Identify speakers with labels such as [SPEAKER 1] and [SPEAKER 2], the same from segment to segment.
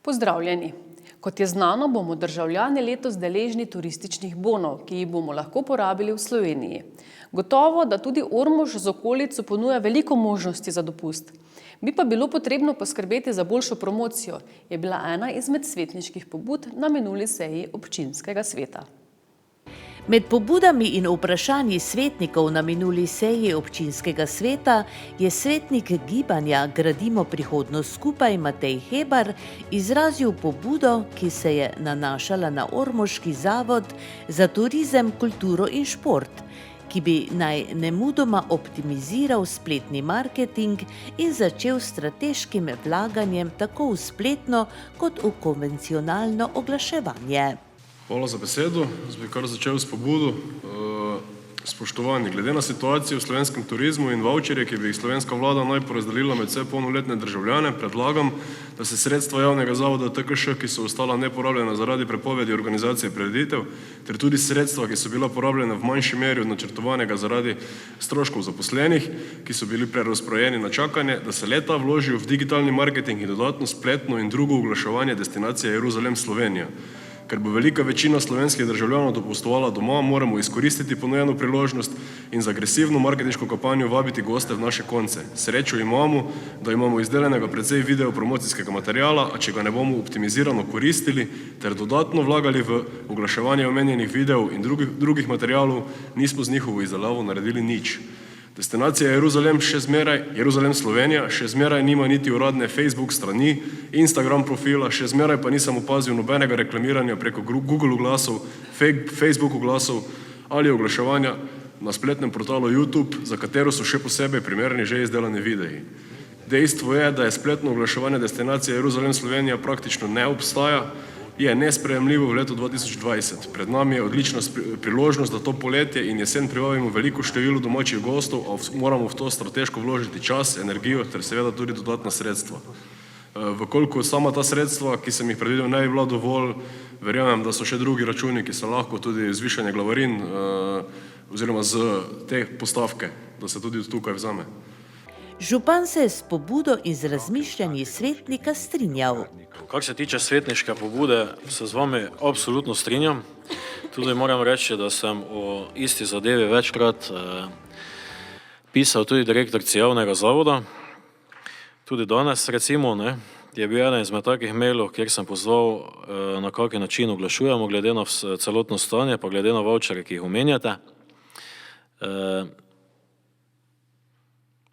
[SPEAKER 1] Pozdravljeni! Kot je znano, bomo državljani letos deležni turističnih bonov, ki jih bomo lahko porabili v Sloveniji. Gotovo, da tudi Ormož z okolico ponuja veliko možnosti za dopust. Bi pa bilo potrebno poskrbeti za boljšo promocijo, je bila ena izmed svetniških pobud na minuli seji občinskega sveta.
[SPEAKER 2] Med pobudami in vprašanji svetnikov na minuli seji občinskega sveta je svetnik gibanja Gradimo prihodnost skupaj Matej Hebar izrazil pobudo, ki se je nanašala na Ormoški zavod za turizem, kulturo in šport, ki bi naj nemudoma optimiziral spletni marketing in začel s strateškim vlaganjem tako v spletno kot v konvencionalno oglaševanje.
[SPEAKER 3] Hvala za besedo. Zdaj bi kar začel s pobudo. Spoštovani, glede na situacijo v slovenskem turizmu in vaučerje, ki bi jih slovenska vlada naj porazdelila med vse polnoletne državljane, predlagam, da se sredstva javnega zavoda TKŠ, ki so ostala neporabljena zaradi prepovedi organizacije prireditev, ter tudi sredstva, ki so bila porabljena v manjši meri od načrtovanega zaradi stroškov zaposlenih, ki so bili prerazporejeni na čakanje, da se leta vložijo v digitalni marketing in dodatno spletno in drugo oglaševanje destinacije Jeruzalem Slovenija. Ker bo velika večina slovenskih državljanov dopustovala doma, moramo izkoristiti ponujeno priložnost in z agresivno marketinško kampanjo vabiti goste v naše konce. Srečo imamo, da imamo izdelanega precej video promocijskega materiala, a če ga ne bomo optimizirano koristili ter dodatno vlagali v oglaševanje omenjenih videov in drugih materialov, nismo z njihovo izdelavo naredili nič. Destinacija Jeruzalem Slovenija še zmeraj nima niti uradne Facebook strani, Instagram profila, še zmeraj pa nisem opazil nobenega reklamiranja preko Google oglasov, Facebook oglasov ali oglaševanja na spletnem portalu YouTube, za katero so še posebej primerni že izdelani videi. Dejstvo je, da je spletno oglaševanje destinacije Jeruzalem Slovenija praktično ne obstaja, je nesprejemljivo v letu 2020. Pred nami je odlična priložnost, da to poletje in jesen privabimo veliko število domačih gostov, a moramo v to strateško vložiti čas, energijo ter seveda tudi dodatna sredstva. Vkolikor sama ta sredstva, ki sem jih predvidel, ne bi bila dovolj, verjamem, da so še drugi računi, ki se lahko tudi zvišanje glavarin oziroma z te postavke, da se tudi tukaj vzame.
[SPEAKER 2] Župan se je s pobudo in z razmišljanji svetnika strinjal.
[SPEAKER 4] Kar se tiče svetniške pobude, se z vami absolutno strinjam. Tudi moram reči, da sem o isti zadevi večkrat pisal tudi direktorici javnega zavoda. Tudi danes, recimo, je bil eden izmed takih mailov, kjer sem pozval, na kakšen način oglašujemo, glede na celotno stanje, pa glede na vaučerje, ki jih omenjate.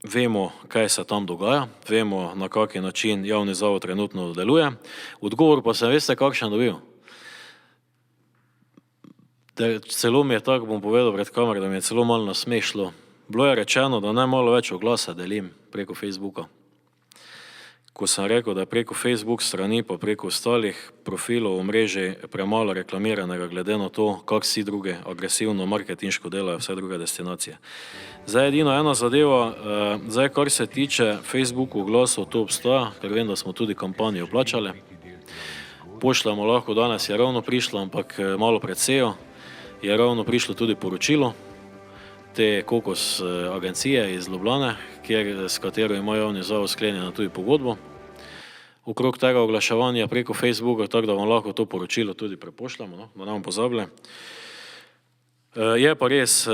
[SPEAKER 4] Vemo, kaj se tam dogaja, vemo, na kakšen način javni zavod trenutno deluje. Odgovor pa sem, veste, kakšen dobil. Celo mi je tako, bom povedal pred kamero, da mi je celo malo nasmeh šlo. Bilo je rečeno, da naj malo več oglasa delim preko Facebooka. Ko sem rekel, da je preko Facebook strani pa preko ostalih profilov v mreži premalo reklamiranega glede na to, kak vsi druge agresivno marketinško delajo vse druge destinacije. Zdaj edino ena zadeva, kar se tiče Facebook oglasov, to obstaja, ker vem, da smo tudi kampanjo plačali. Pošljamo lahko, danes je ravno prišlo, ampak malo pred sejo je ravno prišlo tudi poročilo te Kokos agencije iz Ljubljane, s katero ima javni zavod sklenjeno tudi pogodbo okrog tega oglaševanja preko Facebooka, tako da vam lahko to poročilo tudi prepošljamo, da ne bomo pozabili. Je pa res,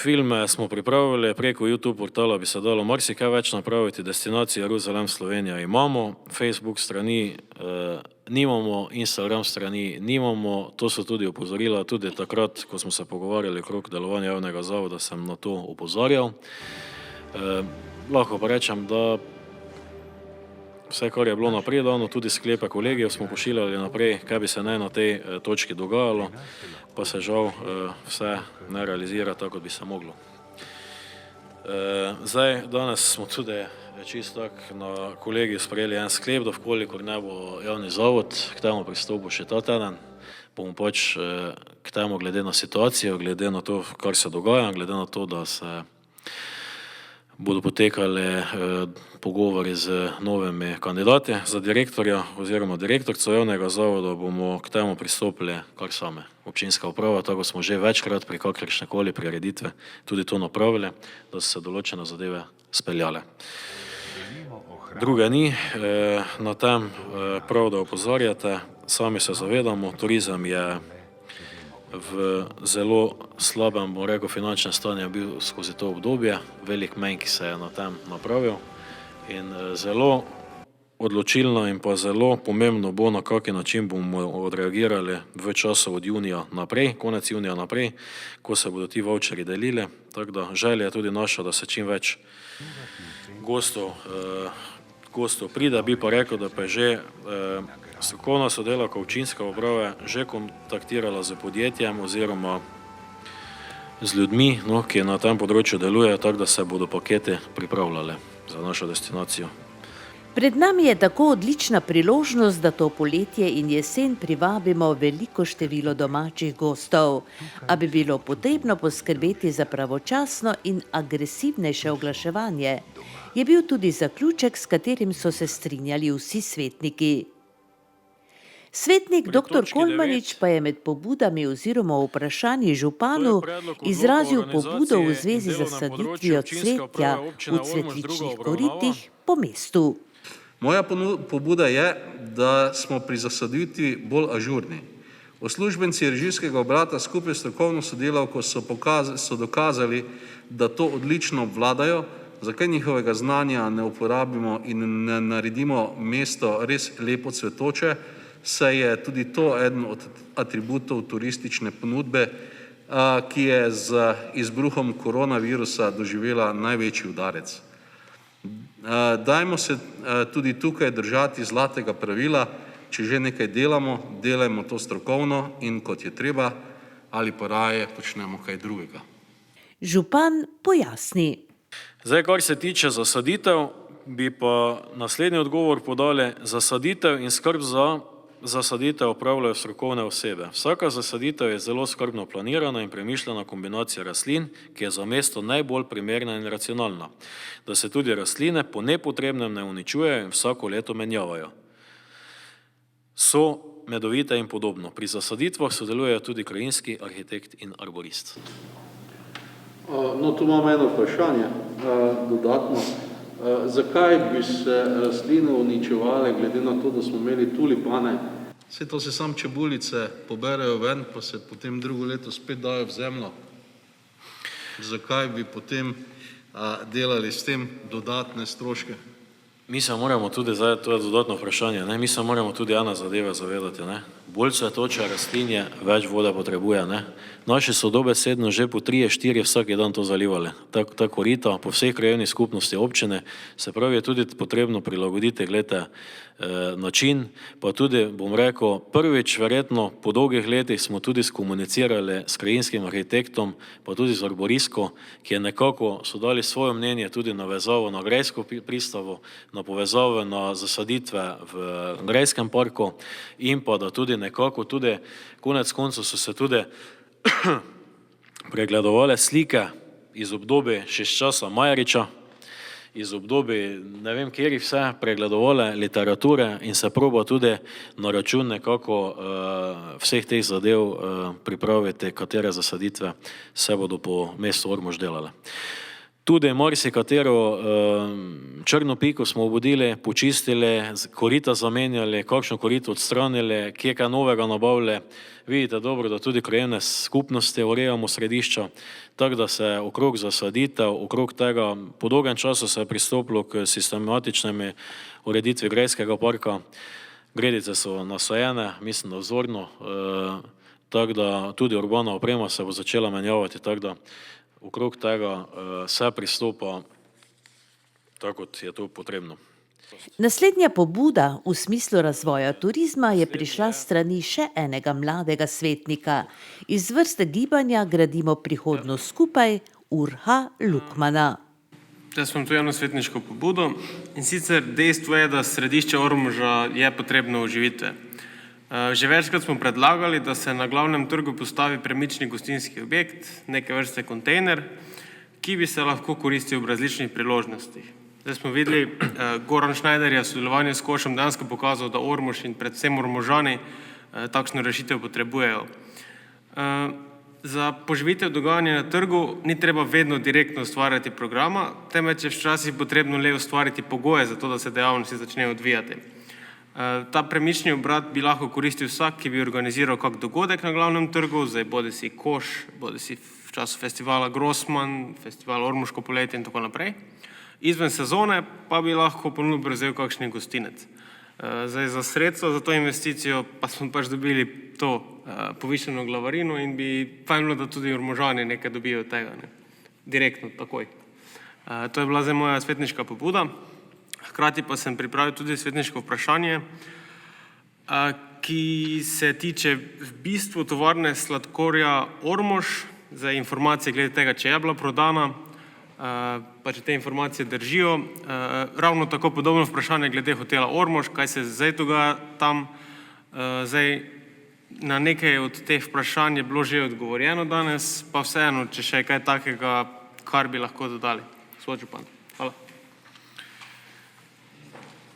[SPEAKER 4] filme smo pripravili, preko YouTube portala bi se dalo marsikaj več napraviti, destinacijo Jeruzalem Slovenija imamo, Facebook strani nimamo, Instagram strani nimamo, to so tudi opozorila, tudi takrat, ko smo se pogovarjali okrog delovanja javnega zavoda, sem na to opozarjal. Lahko pa rečem, da vse, kar je bilo naprej dano, tudi sklepe kolegijev smo pošiljali naprej, kaj bi se naj na tej točki dogajalo, pa se žal vse ne realizira tako, kot bi se moglo. Zdaj, danes smo tudi čisto tako na kolegiju sprejeli en sklep, da vkolikor ne bo javni zavod k temu pristopil še ta teden, bomo pač k temu glede na situacijo, glede na to, kar se dogaja, glede na to, da se bodo potekale pogovori z novimi kandidati za direktorja oziroma direktorico javnega zavoda, bomo k temu pristopili kar same. Občinska uprava, tako smo že večkrat pri kakršnekoli prireditve tudi to napravili, da so se določene zadeve speljale. Druge ni, na tem prav, da opozarjate, sami se zavedamo, turizem je v zelo slabem, bom rekel, finančnem stanju bil skozi to obdobje, velik menj, ki se je na tem napravil in zelo odločilno in pa zelo pomembno bo, na kaki način bomo odreagirali v času od junija naprej, konec junija naprej, ko se bodo ti voucherji delili, tako da želja je tudi naša, da se čim več gostov pride, bi pa rekel, da pa je že strokovna sodelavka občinske uprave že kontaktirala z podjetjem oziroma z ljudmi, ki na tem področju delujejo, tako da se bodo paketi pripravljali za našo destinacijo.
[SPEAKER 2] Pred nami je tako odlična priložnost, da to poletje in jesen privabimo veliko število domačih gostov, a bi bilo potrebno poskrbeti za pravočasno in agresivnejše oglaševanje, je bil tudi zaključek, s katerim so se strinjali vsi svetniki. Svetnik dr. Kolmanič pa je med pobudami oziroma vprašanji županu izrazil pobudo v zvezi z zasaditvijo cvetja v cvetličnih koritih po mestu.
[SPEAKER 5] Moja pobuda je, da smo pri zasaditvi bolj ažurni. Uslužbenci režijskega obrata skupaj s strokovno sodelavko so dokazali, da to odlično obvladajo, zakaj njihovega znanja ne uporabimo in ne naredimo mesto res lepo cvetoče, saj je tudi to eden od atributov turistične ponudbe, ki je z izbruhom koronavirusa doživela največji udarec. Dajmo se tudi tukaj držati zlatega pravila, če že nekaj delamo, delajmo to strokovno in kot je treba, ali pa raje počnemo kaj drugega.
[SPEAKER 2] Župan pojasni.
[SPEAKER 4] Zdaj, kar se tiče zasaditev, bi pa naslednji odgovor podali: zasaditev in skrb za zasaditev opravljajo strokovne osebe. Vsaka zasaditev je zelo skrbno planirana in premišljena kombinacija rastlin, ki je za mesto najbolj primerna in racionalna, da se tudi rastline po nepotrebnem ne uničujejo in vsako leto menjavajo. So medovite in podobno. Pri zasaditvah sodelujejo tudi krajinski arhitekt in arborist.
[SPEAKER 6] No, tu imamo eno vprašanje dodatno. Zakaj bi se rastline uničevale, glede na to, da smo imeli tulipane?
[SPEAKER 5] Vse to se sam čebulice poberejo ven, pa se potem drugo leto spet dajo v zemljo. Zakaj bi potem delali s tem dodatne stroške?
[SPEAKER 4] Mi se moramo tudi, zdaj to je dodatno vprašanje, mi se moramo tudi ena zadeva zavedati. Bolj cvetoče rastlinje, več vode potrebuje. Naši so dobesedno že po 3-4 vsak dan to zalivali. Ta korita po vseh krajevnih skupnosti občine, se pravi, je tudi potrebno prilagoditi, gledajte, način, pa tudi, bom rekel, prvič verjetno po dolgih letih smo tudi skomunicirali s krajinskim arhitektom, pa tudi z arboristko, ki je nekako so dali svoje mnenje tudi na vezavo na grajsko pristavo, na povezave na zasaditve v grajskem parku in pa da tudi nekako tudi konec koncev so se tudi pregledovale slike iz obdobja še iz časa Majeriča, iz obdobja ne vem kjerih vse, pregledovale literature in se proba tudi na račun nekako vseh teh zadev pripraviti, katere zasaditve se bodo po mestu Ormož delale. Tudi marsikatero črno piko smo obudili, počistili, korita zamenjali, kakšno korito odstranili, kje kaj novega nabavili. Vidite dobro, da tudi krajevne skupnosti urejamo središča, tako da se okrog zasaditev, okrog tega po dolgem času se je pristopilo k sistematičnemu ureditvi grajskega parka. Gredice so nasajene, mislim, da vzorno, tako da tudi urbana oprema se bo začela menjavati, tako da okrog tega se pristopa tako, kot je to potrebno.
[SPEAKER 2] Naslednja pobuda v smislu razvoja turizma je prišla s strani še enega mladega svetnika. Iz vrste gibanja Gradimo prihodnost skupaj, Urha Lukmana.
[SPEAKER 7] Jaz imam tu eno svetniško pobudo in sicer dejstvo je, da središče Ormoža je potrebno oživiti. Že večkrat smo predlagali, da se na glavnem trgu postavi premični gostinski objekt, neke vrste kontejner, ki bi se lahko koristil v različnih priložnostih. Zdaj smo videli, Goran Schneider je v sodelovanju s Košem dejansko pokazal, da Ormož in predvsem Ormožani takšno rešitev potrebujejo. Za poživitev dogajanja na trgu ni treba vedno direktno ustvarjati programa, temveč je včasih potrebno le ustvariti pogoje za to, da se dejavnosti začnejo odvijati. Ta premični obrat bi lahko koristil vsak, ki bi organiziral kak dogodek na glavnem trgu, zdaj bodi si Koš, bodi si v času festivala Grossman, festival Ormoško poletje in tako naprej. Izven sezone pa bi lahko ponudbo prevzel kakšen gostinec. Zdaj za sredstva za to investicijo pa smo pač dobili to povišeno glavarino in bi fajn bilo, da tudi Ormožani nekaj dobijo od tega, ne? Direktno, takoj. To je bila zdaj moja svetniška pobuda. Hkrati pa sem pripravil tudi svetniško vprašanje, ki se tiče v bistvu tovarne sladkorja Ormož, za informacije glede tega, če je bila prodana, pa če te informacije držijo. Ravno tako podobno vprašanje glede hotela Ormož, kaj se zdaj dogaja tam. Zdaj, na nekaj od teh vprašanj je bilo že odgovorjeno danes, pa vseeno, če še je kaj takega, kar bi lahko dodali. Gospod župan, hvala.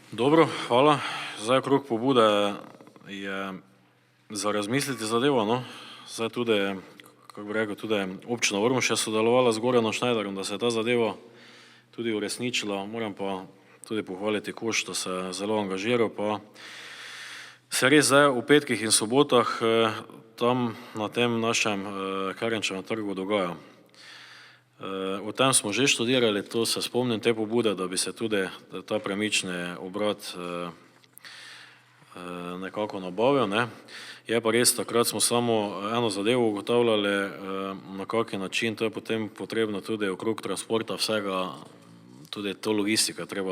[SPEAKER 4] Dobro, hvala. Zdaj okrog pobude je za razmisliti zadevo, no. Zdaj tudi, kako bi rekel, tudi občina Ormož je sodelovala z Goranom Schneiderom, da se je ta zadeva tudi uresničila. Moram pa tudi pohvaliti Koš, da se je zelo angažiral, pa se res zdaj v petkih in sobotah tam na tem našem Karenčevem trgu dogaja. O tem smo že študirali, to se spomnim te pobude, da bi se tudi ta premični obrat nekako nabavil, ne. Je pa res, takrat smo samo eno zadevo ugotavljali, na kak način, to je potem potrebno tudi okrog transporta vsega, tudi to logistiko treba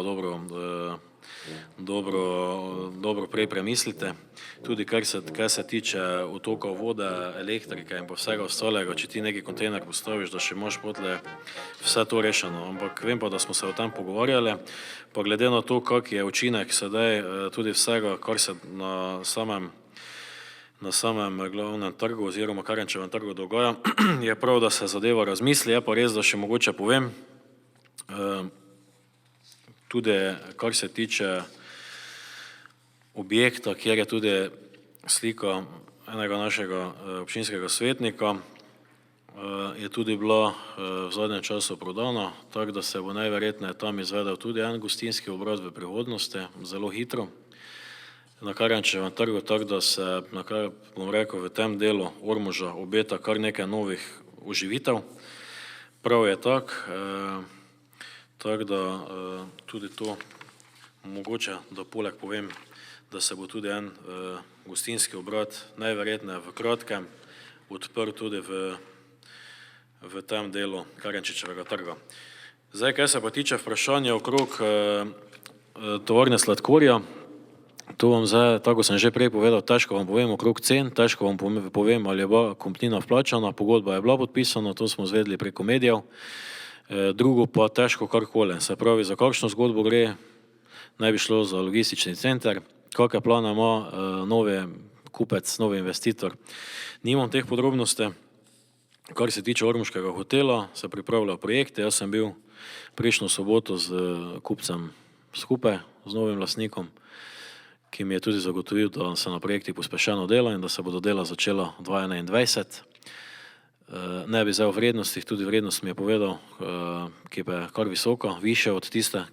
[SPEAKER 4] dobro prej premislite. Tudi kar se tiče otoka vode, elektrike in pa vsega ostalega, če ti neki kontejner postaviš, da še imaš potle vse to rešeno. Ampak vem pa, da smo se o tem pogovarjali, pa glede na to, kak je učinek sedaj tudi vsega, kar se na samem glavnem trgu oziroma Karenčevem trgu dogaja, je prav, da se zadeva razmisli. Je pa res, da še mogoče povem, tudi kar se tiče objekta, kjer je tudi slika enega našega občinskega svetnika, je tudi bila v zadnjem času prodana, tako da se bo najverjetneje tam izvedel tudi en gostinski obrat v prihodnosti, zelo hitro, na Karenčevem trgu, tako da se, bom rekel, v tem delu Ormoža obeta kar nekaj novih oživitev. Prav je tako da tudi to mogoče, da poleg povem, da se bo tudi en gostinski obrat najverjetneje v kratkem odprl tudi v tem delu Karenčičevega trga. Zdaj, kaj se pa tiče vprašanja okrog tovarne sladkorja, to vam zdaj, tako sem že prej povedal, težko vam povem okrog cen, težko vam povem, ali je bila kupnina vplačana, pogodba je bila podpisana, to smo zvedeli preko medijev. Drugo pa težko karkoli, se pravi, za kakšno zgodbo gre, naj bi šlo za logistični center, kakšne plane ima novi kupec, novi investitor. Nimam teh podrobnosti. Kar se tiče ormoškega hotela, se pripravljajo projekte. Jaz sem bil prejšnjo soboto z kupcem skupaj, z novim lastnikom, ki mi je tudi zagotovil, da se na projektih pospešeno dela in da se bodo dela začela 2021. Ne bi zdaj o vrednostih, tudi vrednost mi je povedal, ki pa je kar visoka, više od tiste,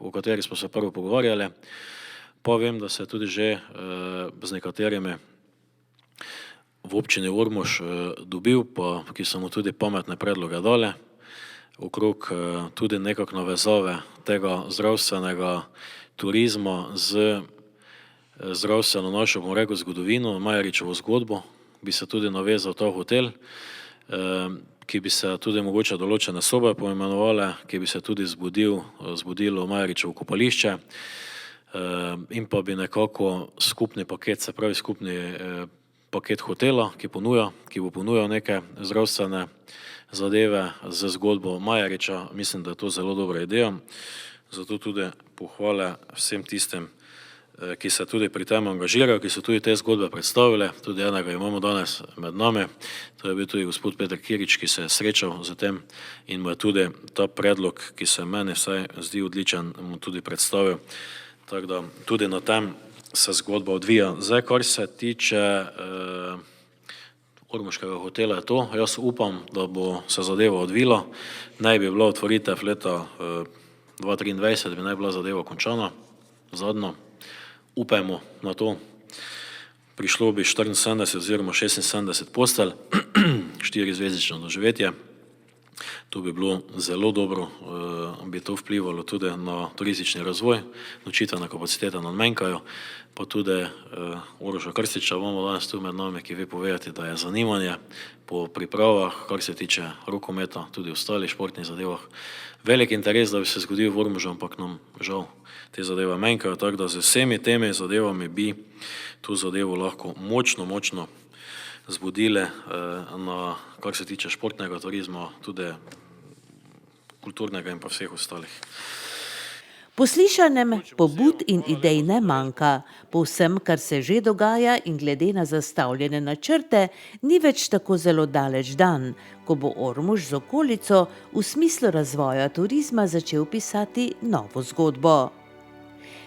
[SPEAKER 4] o kateri smo se prvo pogovarjali. Pa vem, da se tudi že z nekaterimi v občini Ormož dobil, pa ki so mu tudi pametne predloge dali, okrog tudi nekako navezave tega zdravstvenega turizma z zdravstveno našo, bom rekel, zgodovino, Majeričevo zgodbo, bi se tudi navezal ta hotel, ki bi se tudi mogoče določene sobe poimenovale, ki bi se tudi zbudilo Majeričevo kopališče in pa bi nekako skupni paket, se pravi skupni paket hotela, ki bo ponujal neke zdravstvene zadeve z zgodbo Majeriča. Mislim, da je to zelo dobra ideja, zato tudi pohvale vsem tistim ki se tudi pri tem angažirajo, ki so tudi te zgodbe predstavile. Tudi enega imamo danes med nami, to je bil tudi gospod Peter Kirič, ki se je srečal z tem in mu je tudi ta predlog, ki se meni vsaj zdi odličen, mu tudi predstavil. Tako da tudi na tem se zgodba odvija. Zdaj, kar se tiče ormoškega hotela, je to. Jaz upam, da bo se zadeva odvila. Naj bi bila otvoritev leta 2023, bi naj bila zadeva končana, zadnjo. Upajmo na to. Prišlo bi 74 oziroma 76 postelj, 4-zvezdično doživetje. To bi bilo zelo dobro, bi to vplivalo tudi na turistični razvoj, nočitvene kapacitete nam manjkajo, pa tudi Uroša Krstiča imamo danes tu med nami, ki ve povedati, da je zanimanje po pripravah, kar se tiče rokometa, tudi ostalih športnih zadevah. Velik interes, da bi se zgodil v Ormožu, ampak nam žal te zadeve manjkajo, tako da z vsemi temi zadevami bi to zadevo lahko močno zbudile na, kar se tiče športnega turizma, tudi kulturnega in pa vseh ostalih.
[SPEAKER 2] Poslišanem pobud in idej ne manjka. Po vsem, kar se že dogaja in glede na zastavljene načrte, ni več tako zelo daleč dan, ko bo Ormož z okolico v smislu razvoja turizma začel pisati novo zgodbo.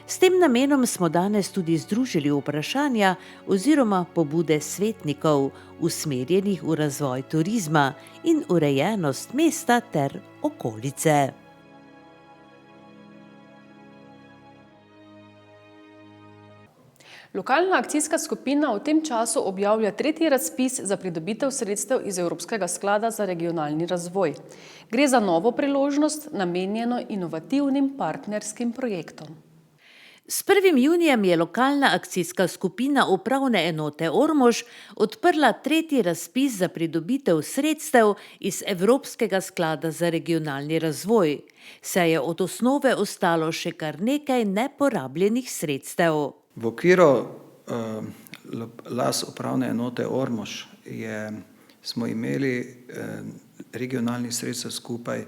[SPEAKER 2] S tem namenom smo danes tudi združili vprašanja oziroma pobude svetnikov, usmerjenih v razvoj turizma in urejenost mesta ter okolice.
[SPEAKER 1] Lokalna akcijska skupina v tem času objavlja 3. razpis za pridobitev sredstev iz Evropskega sklada za regionalni razvoj. Gre za novo priložnost, namenjeno inovativnim partnerskim projektom.
[SPEAKER 2] S 1. junijem je lokalna akcijska skupina upravne enote Ormož odprla 3. razpis za pridobitev sredstev iz Evropskega sklada za regionalni razvoj, saj je od osnove ostalo še kar nekaj neporabljenih sredstev.
[SPEAKER 8] V okviru LAS upravne enote Ormož smo imeli regionalnih sredstev skupaj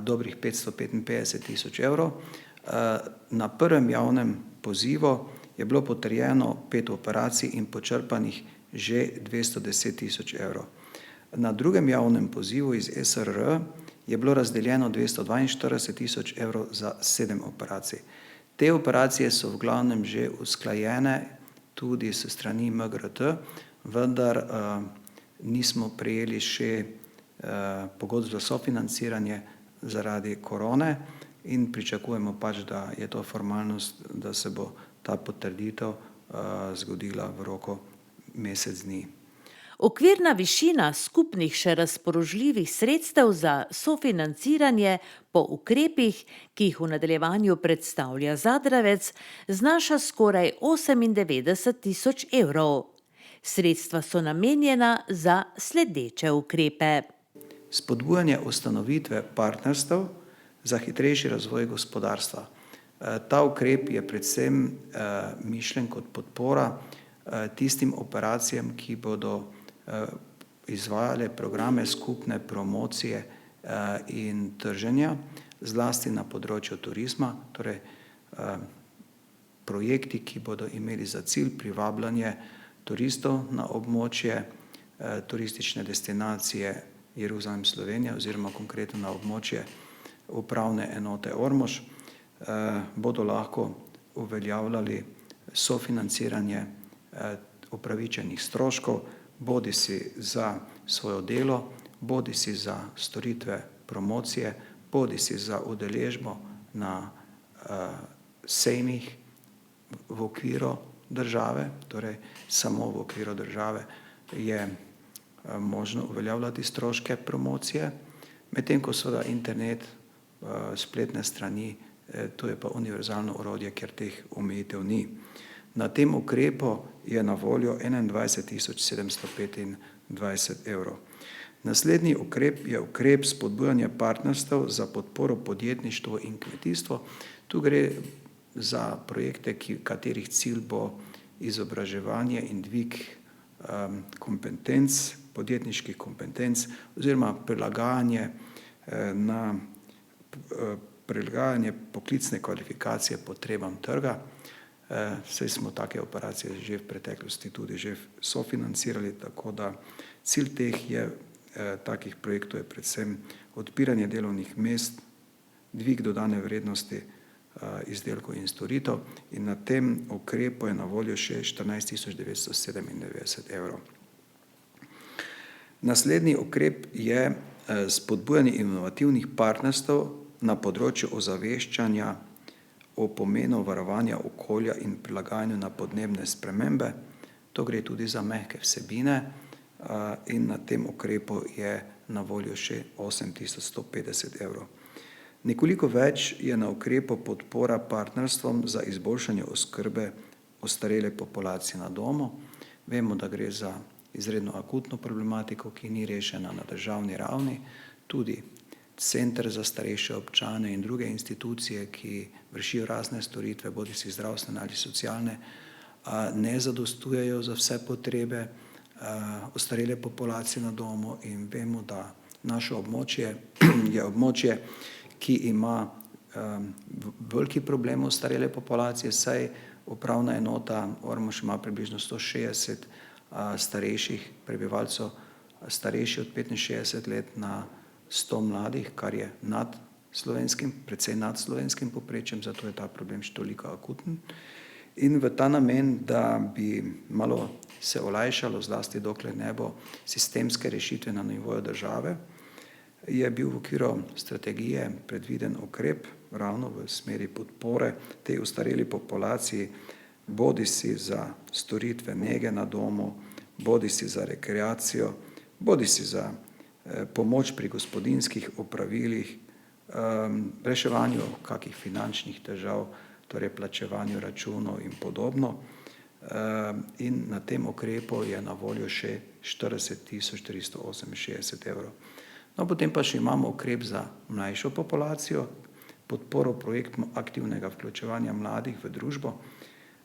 [SPEAKER 8] dobrih 555 000 evrov. Na prvem javnem pozivu je bilo potrjeno 5 operacij in počrpanih že 210 000 evrov. Na drugem javnem pozivu iz SRR je bilo razdeljeno 242 000 evrov za 7 operacij. Te operacije so v glavnem že usklajene tudi s strani MGRT, vendar nismo prejeli še pogodb za sofinanciranje zaradi korone in pričakujemo pač, da je to formalnost, da se bo ta potrditev zgodila v roku mesec dni.
[SPEAKER 2] Okvirna višina skupnih še razpoložljivih sredstev za sofinanciranje po ukrepih, ki jih v nadaljevanju predstavlja Zadravec, znaša skoraj 98 000 evrov. Sredstva so namenjena za sledeče ukrepe.
[SPEAKER 8] Spodbujanje ustanovitve partnerstev za hitrejši razvoj gospodarstva. Ta ukrep je predvsem mišljen kot podpora tistim operacijam, ki bodo izvajale programe skupne promocije in trženja, zlasti na področju turizma, torej projekti, ki bodo imeli za cilj privabljanje turistov na območje turistične destinacije Jeruzalem Slovenija oziroma konkretno na območje upravne enote Ormož, bodo lahko uveljavljali sofinanciranje upravičenih stroškov, bodisi za svoje delo, bodisi za storitve promocije, bodisi za udeležbo na sejmih v okviru države, torej samo v okviru države je možno uveljavljati stroške promocije, medtem ko seveda internet, spletne strani, to je pa univerzalno orodje, ker teh omejitev ni. Na tem ukrepu je na voljo 21 725 evrov. Naslednji ukrep je ukrep spodbujanja partnerstev za podporo podjetništvu in kmetijstvu. Tu gre za projekte, katerih cilj bo izobraževanje in dvig kompetenc, podjetniških kompetenc oziroma prilagajanje poklicne kvalifikacije potrebam trga. Saj smo take operacije že v preteklosti tudi že sofinancirali, tako da cilj takih projektov je predvsem odpiranje delovnih mest, dvig dodane vrednosti izdelkov in storitev in na tem ukrepu je na voljo še 14 997 evrov. Naslednji ukrep je spodbujanje inovativnih partnerstv na področju ozaveščanja o pomenu varovanja okolja in prilagajanju na podnebne spremembe. To gre tudi za mehke vsebine in na tem ukrepu je na voljo še 8150 evrov. Nekoliko več je na ukrepu podpora partnerstvom za izboljšanje oskrbe ostarele populacije na domu. Vemo, da gre za izredno akutno problematiko, ki ni rešena na državni ravni. Tudi Center za starejše občane in druge institucije, ki vršijo razne storitve, bodisi zdravstvene ali socialne, ne zadostujejo za vse potrebe ostarele populacije na domu in vemo, da naše območje je območje, ki ima veliki problem ostarele populacije, saj upravna enota Ormož ima približno 160 starejših prebivalcev, starejši od 65 let na 100 mladih, kar je precej nad slovenskim povprečjem, zato je ta problem še toliko akuten. In v ta namen, da bi malo se olajšalo, zlasti dokler ne bo sistemske rešitve na nivoju države, je bil v okviru strategije predviden ukrep ravno v smeri podpore tej ostareli populaciji, bodisi za storitve nege na domu, bodisi za rekreacijo, bodisi za pomoč pri gospodinjskih opravilih, reševanju kakih finančnih težav, torej plačevanju računov in podobno. In na tem ukrepu je na voljo še 40 368 evrov. No, potem pa še imamo ukrep za mlajšo populacijo, podporo projektu aktivnega vključevanja mladih v družbo.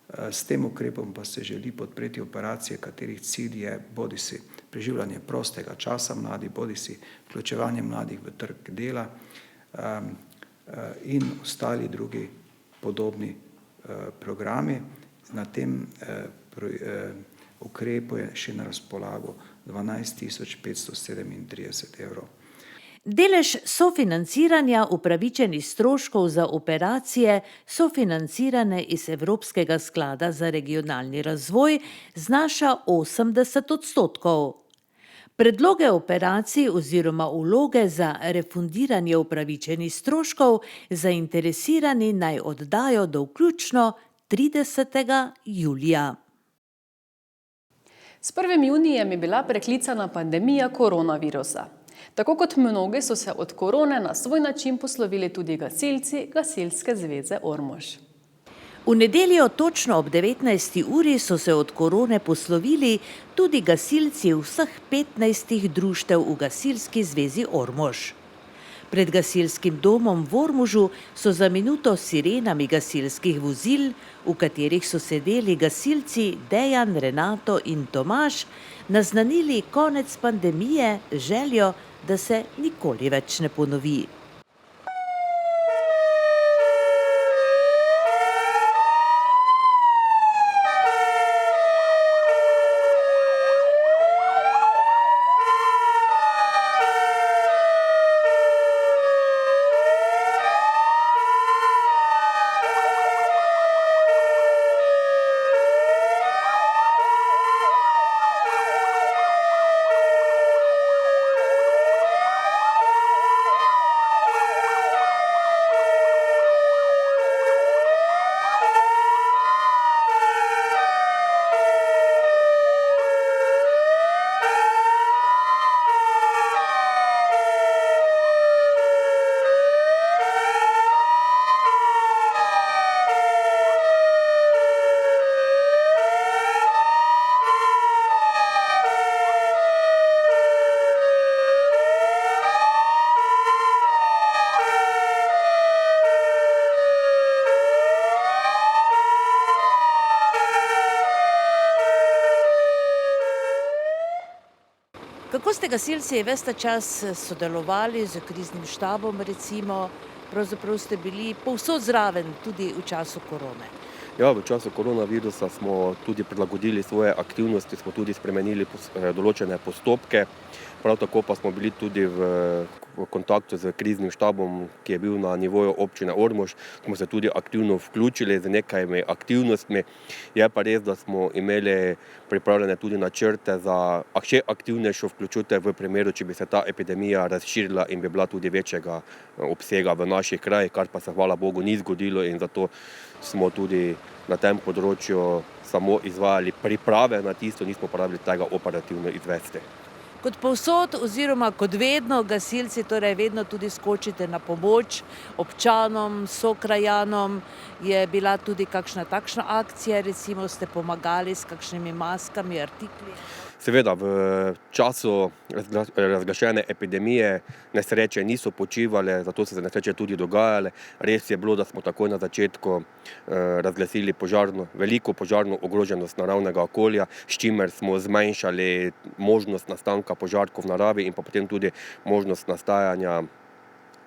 [SPEAKER 8] S tem ukrepom pa se želi podpreti operacije, katerih cilj je bodisi preživljanje prostega časa mladih, bodisi vključevanje mladih v trg dela in ostali drugi podobni programi. Na tem ukrepu je še na razpolago 12 537 evrov.
[SPEAKER 2] Delež sofinanciranja upravičenih stroškov za operacije sofinancirane iz Evropskega sklada za regionalni razvoj znaša 80%. Predloge operacij oziroma vloge za refundiranje upravičenih stroškov zainteresirani naj oddajo do vključno 30. julija.
[SPEAKER 1] S 1. junijem je bila preklicana pandemija koronavirusa. Tako kot mnogi so se od korone na svoj način poslovili tudi gasilci Gasilske zveze Ormož.
[SPEAKER 2] V nedeljo točno ob 19. uri so se od korone poslovili tudi gasilci vseh 15 društev v Gasilski zvezi Ormož. Pred gasilskim domom v Ormožu so za minuto s sirenami gasilskih vozil, v katerih so sedeli gasilci Dejan, Renato in Tomaž, naznanili konec pandemije z željo, da se nikoli več ne ponovi. Kako ste gasilci ves ta čas sodelovali z kriznim štabom, recimo, pravzaprav ste bili povsod zraven tudi v času korone?
[SPEAKER 9] Ja, v času koronavirusa smo tudi prilagodili svoje aktivnosti, smo tudi spremenili določene postopke, prav tako pa smo bili tudi v kontaktu z kriznim štabom, ki je bil na nivoju občine Ormož, smo se tudi aktivno vključili z nekaj aktivnostmi. Je pa res, da smo imeli pripravljene tudi načrte za še aktivnejšo vključitev v primeru, če bi se ta epidemija razširila in bi bila tudi večjega obsega v naših krajih, kar pa se hvala Bogu ni zgodilo in zato smo tudi na tem področju samo izvajali priprave na tisto, nismo pa rabili tega operativno izvesti.
[SPEAKER 2] Kot povsod oziroma kot vedno gasilci torej vedno tudi skočite na pomoč občanom, sokrajanom. Je bila tudi kakšna takšna akcija, recimo ste pomagali s kakšnimi maskami, artikli?
[SPEAKER 9] Seveda, v času razglašene epidemije nesreče niso počivale, zato so se nesreče tudi dogajale. Res je bilo, da smo takoj na začetku razglasili veliko požarno ogroženost naravnega okolja, s čimer smo zmanjšali možnost nastanka požarkov v naravi in pa potem tudi možnost nastajanja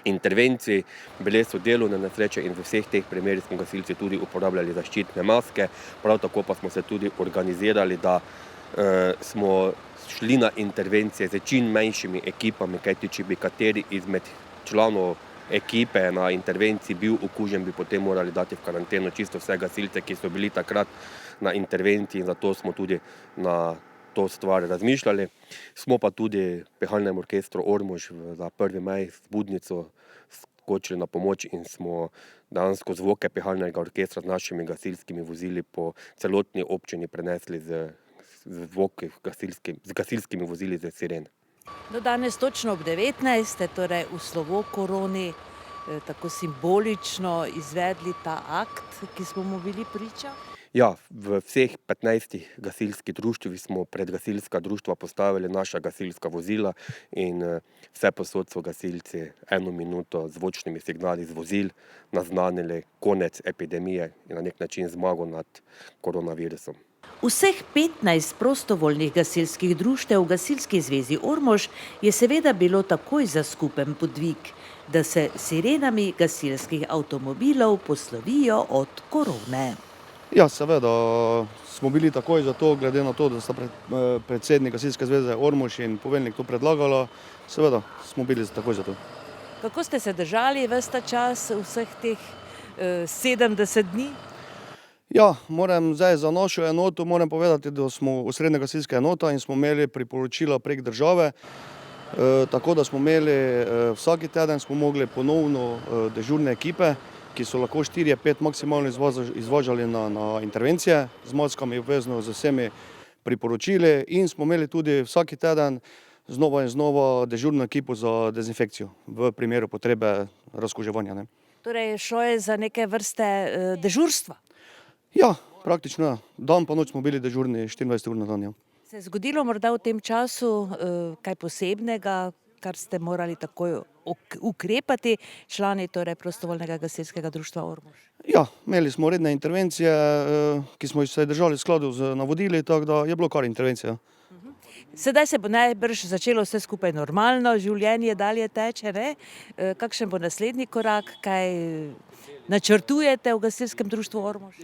[SPEAKER 9] intervencij. Bile so delovne nesreče in v vseh teh primerih smo gasilci tudi uporabljali zaščitne maske, prav tako pa smo se tudi organizirali, da smo šli na intervencije z čim manjšimi ekipami, kajti če bi kateri izmed članov ekipe na intervenciji bil okužen, bi potem morali dati v karanteno čisto vse gasilce, ki so bili takrat na intervenciji, in zato smo tudi na to stvar razmišljali. Smo pa tudi Pihalnemu orkestru Ormož za 1. maj z Budnico skočili na pomoč in smo dejansko zvoke Pihalnega orkestra z našimi gasilskimi vozili po celotni občini prenesli z gasilskimi vozili za siren.
[SPEAKER 2] Do danes točno ob 19. torej v slovo koroni tako simbolično izvedli ta akt, ki smo mu bili priča?
[SPEAKER 9] Ja, v vseh 15 gasilskih društvih smo pred gasilska društva postavili naša gasilska vozila in vse posod so gasilci 1 minuto z zvočnimi signali z vozil naznanili konec epidemije in na nek način zmago nad koronavirusom.
[SPEAKER 2] Vseh 15 prostovoljnih gasilskih društev v Gasilski zvezi Ormož je seveda bilo takoj za skupen podvig, da se sirenami gasilskih avtomobilov poslovijo od korone.
[SPEAKER 10] Ja, seveda smo bili takoj za to, glede na to, da sta predsednik Gasilske zveze Ormož in poveljnik to predlagala, seveda smo bili takoj za to.
[SPEAKER 2] Kako ste se držali ves ta čas, vseh teh 70 dni?
[SPEAKER 10] Ja, moram zdaj za našo enoto moram povedati, da smo osrednja gasilska enota in smo imeli priporočila prek države, tako da smo imeli vsaki teden smo mogli ponovno dežurne ekipe, ki so lahko 4-5 maksimalno izvažali na intervencije z maskami obvezno z vsemi priporočili in smo imeli tudi vsaki teden znova in znova dežurno ekipo za dezinfekcijo v primeru potrebe razkuževanja.
[SPEAKER 2] Torej šlo je za neke vrste dežurstva?
[SPEAKER 10] Ja, praktično ja. Dan pa noč smo bili dežurni 24 ur na dan. Ja.
[SPEAKER 2] Se je zgodilo morda v tem času kaj posebnega, kar ste morali takoj ukrepati, člani torej prostovoljnega gasilskega društva Ormož?
[SPEAKER 10] Ja, imeli smo redne intervencije, ki smo se držali v skladu z navodili, tako da je bilo kar intervencija.
[SPEAKER 2] Sedaj se bo najbrž začelo vse skupaj normalno, življenje dalje teče, ne? Kakšen bo naslednji korak, kaj načrtujete v gasilskem društvu Ormož?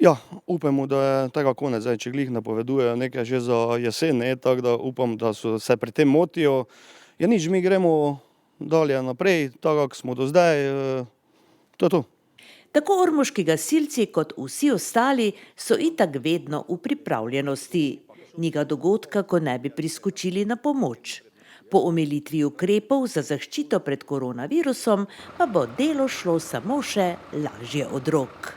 [SPEAKER 10] Ja, upamo, da je tega konec, zdaj, če glih napovedujejo nekaj že za jesen, tako da upam, da se pri tem motijo. Ja nič, mi gremo dalje naprej, tako kako smo do zdaj, to je to.
[SPEAKER 2] Tako ormoški gasilci kot vsi ostali so itak vedno v pripravljenosti. Ni ga dogodka, ko ne bi priskočili na pomoč. Po omilitvi ukrepov za zaščito pred koronavirusom pa bo delo šlo samo še lažje od rok.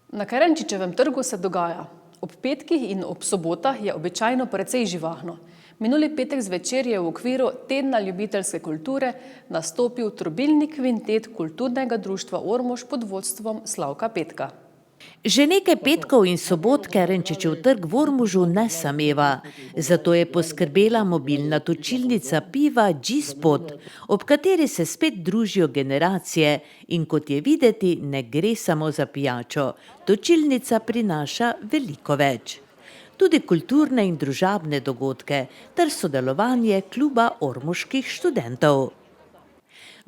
[SPEAKER 1] Na Kerenčičevem trgu se dogaja. Ob petkih in ob sobotah je običajno precej živahno. Minuli petek zvečer je v okviru Tedna ljubiteljske kulture nastopil trobilni kvintet kulturnega društva Ormož pod vodstvom Slavka Petka.
[SPEAKER 2] Že nekaj petkov in sobot Kerenčičev trg v Ormožu ne sameva, zato je poskrbela mobilna točilnica piva G-Spot, ob kateri se spet družijo generacije in kot je videti, ne gre samo za pijačo, točilnica prinaša veliko več. Tudi kulturne in družabne dogodke ter sodelovanje kluba ormoških študentov.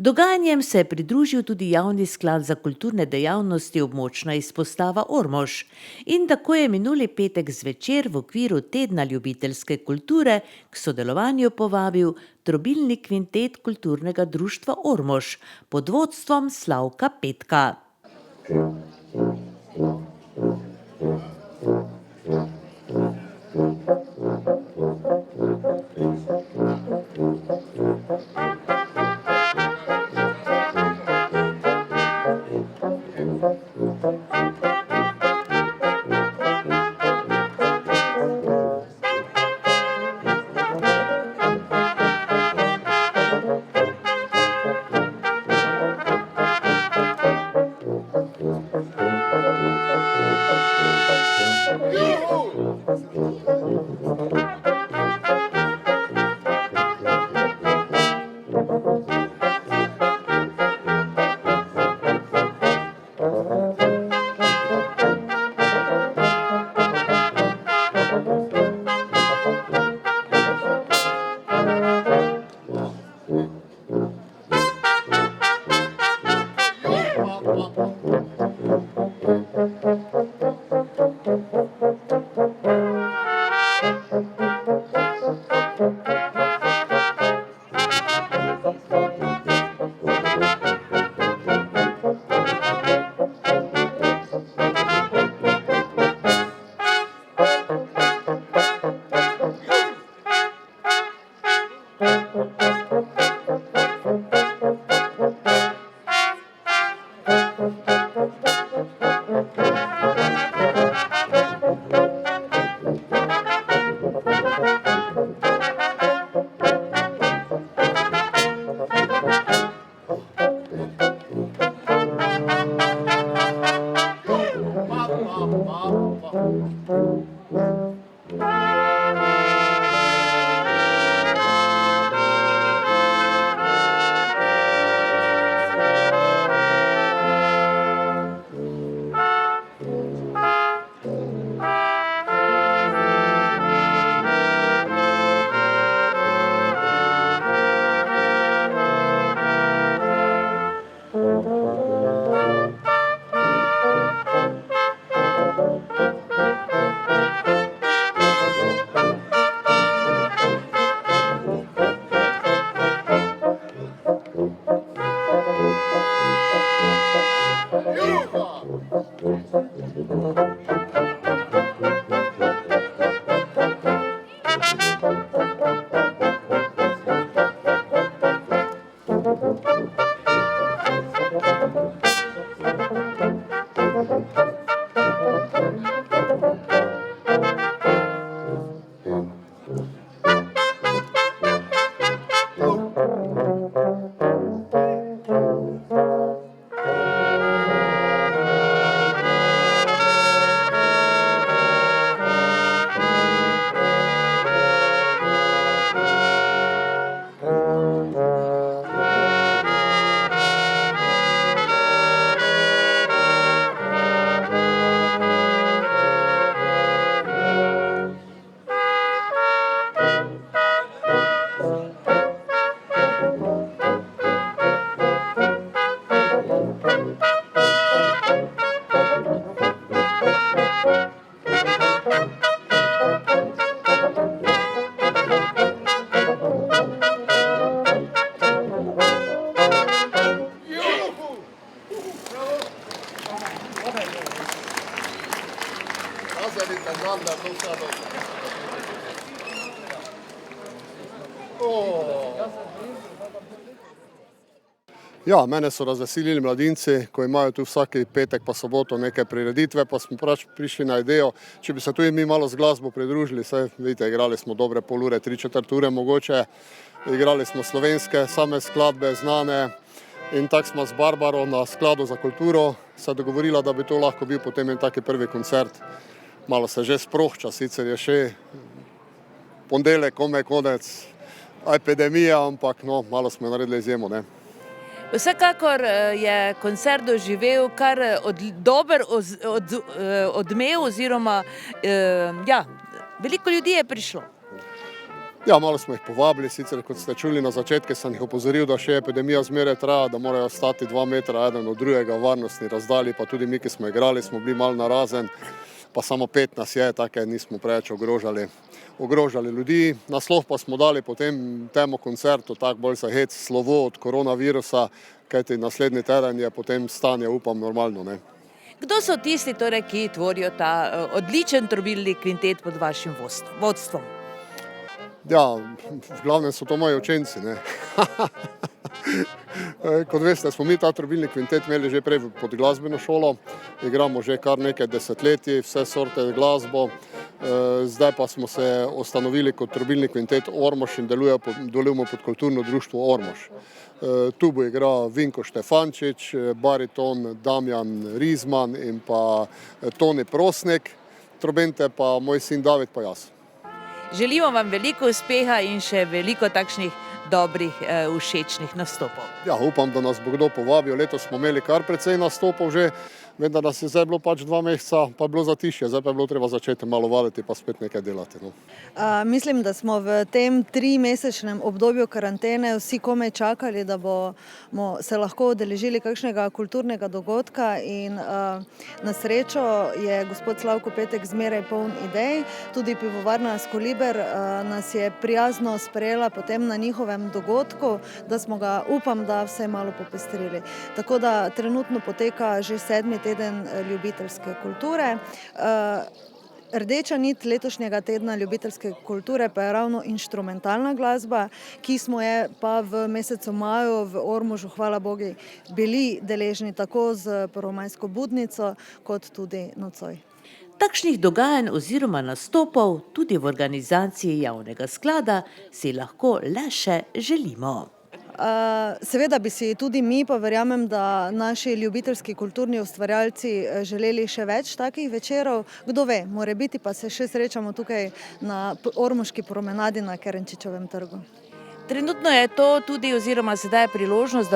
[SPEAKER 2] Dogajanjem se je pridružil tudi Javni sklad za kulturne dejavnosti območna izpostava Ormož. In tako je minuli petek zvečer v okviru Tedna ljubiteljske kulture k sodelovanju povabil trobilni kvintet kulturnega društva Ormož pod vodstvom Slavka Petka.
[SPEAKER 11] Ja, mene so razveselili mladinci, ko imajo tu vsaki petek pa soboto neke prireditve, pa smo prišli na idejo, če bi se tudi mi malo z glasbo pridružili, saj vidite, igrali smo dobre pol ure, 3/4 ure mogoče, igrali smo slovenske same skladbe znane in tako smo z Barbaro na Skladu za kulturo se dogovorila, da bi to lahko bil potem en taki prvi koncert. Malo se že sprohča, sicer je še ponedeljek, komaj konec epidemija, ampak no, malo smo naredili izjemo, ne.
[SPEAKER 2] Vsekakor je koncert doživel kar dober odmev oziroma ja, veliko ljudi je prišlo.
[SPEAKER 11] Ja, malo smo jih povabili, sicer kot ste čuli na začetku, sem jih opozoril, da še epidemija zmeraj traja, da morajo stati 2 metra eden od drugega v varnostni razdalji, pa tudi mi, ki smo igrali, smo bili malo narazen, pa samo 5 nas je, tako nismo preveč ogrožali ljudi. Naslov pa smo dali potem temu koncertu, tako bolj za hec, slovo od koronavirusa, kajti naslednji teden je potem stanje, upam, normalno, ne.
[SPEAKER 2] Kdo so tisti, torej, ki tvorijo ta odličen trobilni kvintet pod vašim vodstvom?
[SPEAKER 11] Ja, v glavnem so to moji učenci, ne. Kot veste, smo mi ta trobilni kvintet imeli že prej pod glasbeno šolo, igramo že kar nekaj desetletij, vse sorte glasbo, zdaj pa smo se ustanovili kot trobilni kvintet Ormož in delujemo pod kulturno društvo Ormož. Tu bo igral Vinko Štefančič, bariton Damjan Rizman in pa Toni Prosnek, trobente pa moj sin David pa jaz.
[SPEAKER 2] Želimo vam veliko uspeha in še veliko takšnih dobrih, všečnih nastopov.
[SPEAKER 11] Ja, upam, da nas bo kdo povabil. Letos smo imeli kar precej nastopov že, vendar nas je zdaj bilo pač 2 meseca, pa je bilo zatišje, zdaj pa je bilo treba začeti malo vaditi pa spet nekaj delati. No.
[SPEAKER 12] Mislim, da smo v tem 3-mesečnem obdobju karantene vsi komaj čakali, da bomo se lahko udeležili kakšnega kulturnega dogodka in na srečo je gospod Slavko Petek zmeraj poln idej. Tudi pivovarna Skoliber nas je prijazno sprejela potem na njihovem dogodku, da smo ga, upam, da vse malo popestrili. Tako da trenutno poteka že 7. teden ljubiteljske kulture. Rdeča nit letošnjega tedna ljubiteljske kulture pa je ravno inštrumentalna glasba, ki smo je pa v mesecu maju v Ormožu, hvala Bogu, bili deležni tako z prvomajsko budnico kot tudi nocoj.
[SPEAKER 2] Takšnih dogajanj oziroma nastopov tudi v organizaciji javnega sklada si lahko le še želimo.
[SPEAKER 12] Seveda bi si tudi mi, pa verjamem, da naši ljubiteljski kulturni ustvarjalci želeli še več takih večerov. Kdo ve, morebiti pa se še srečamo tukaj na Ormoški promenadi na Kerenčičevem trgu.
[SPEAKER 2] Trenutno je to tudi, oziroma sedaj je priložnost,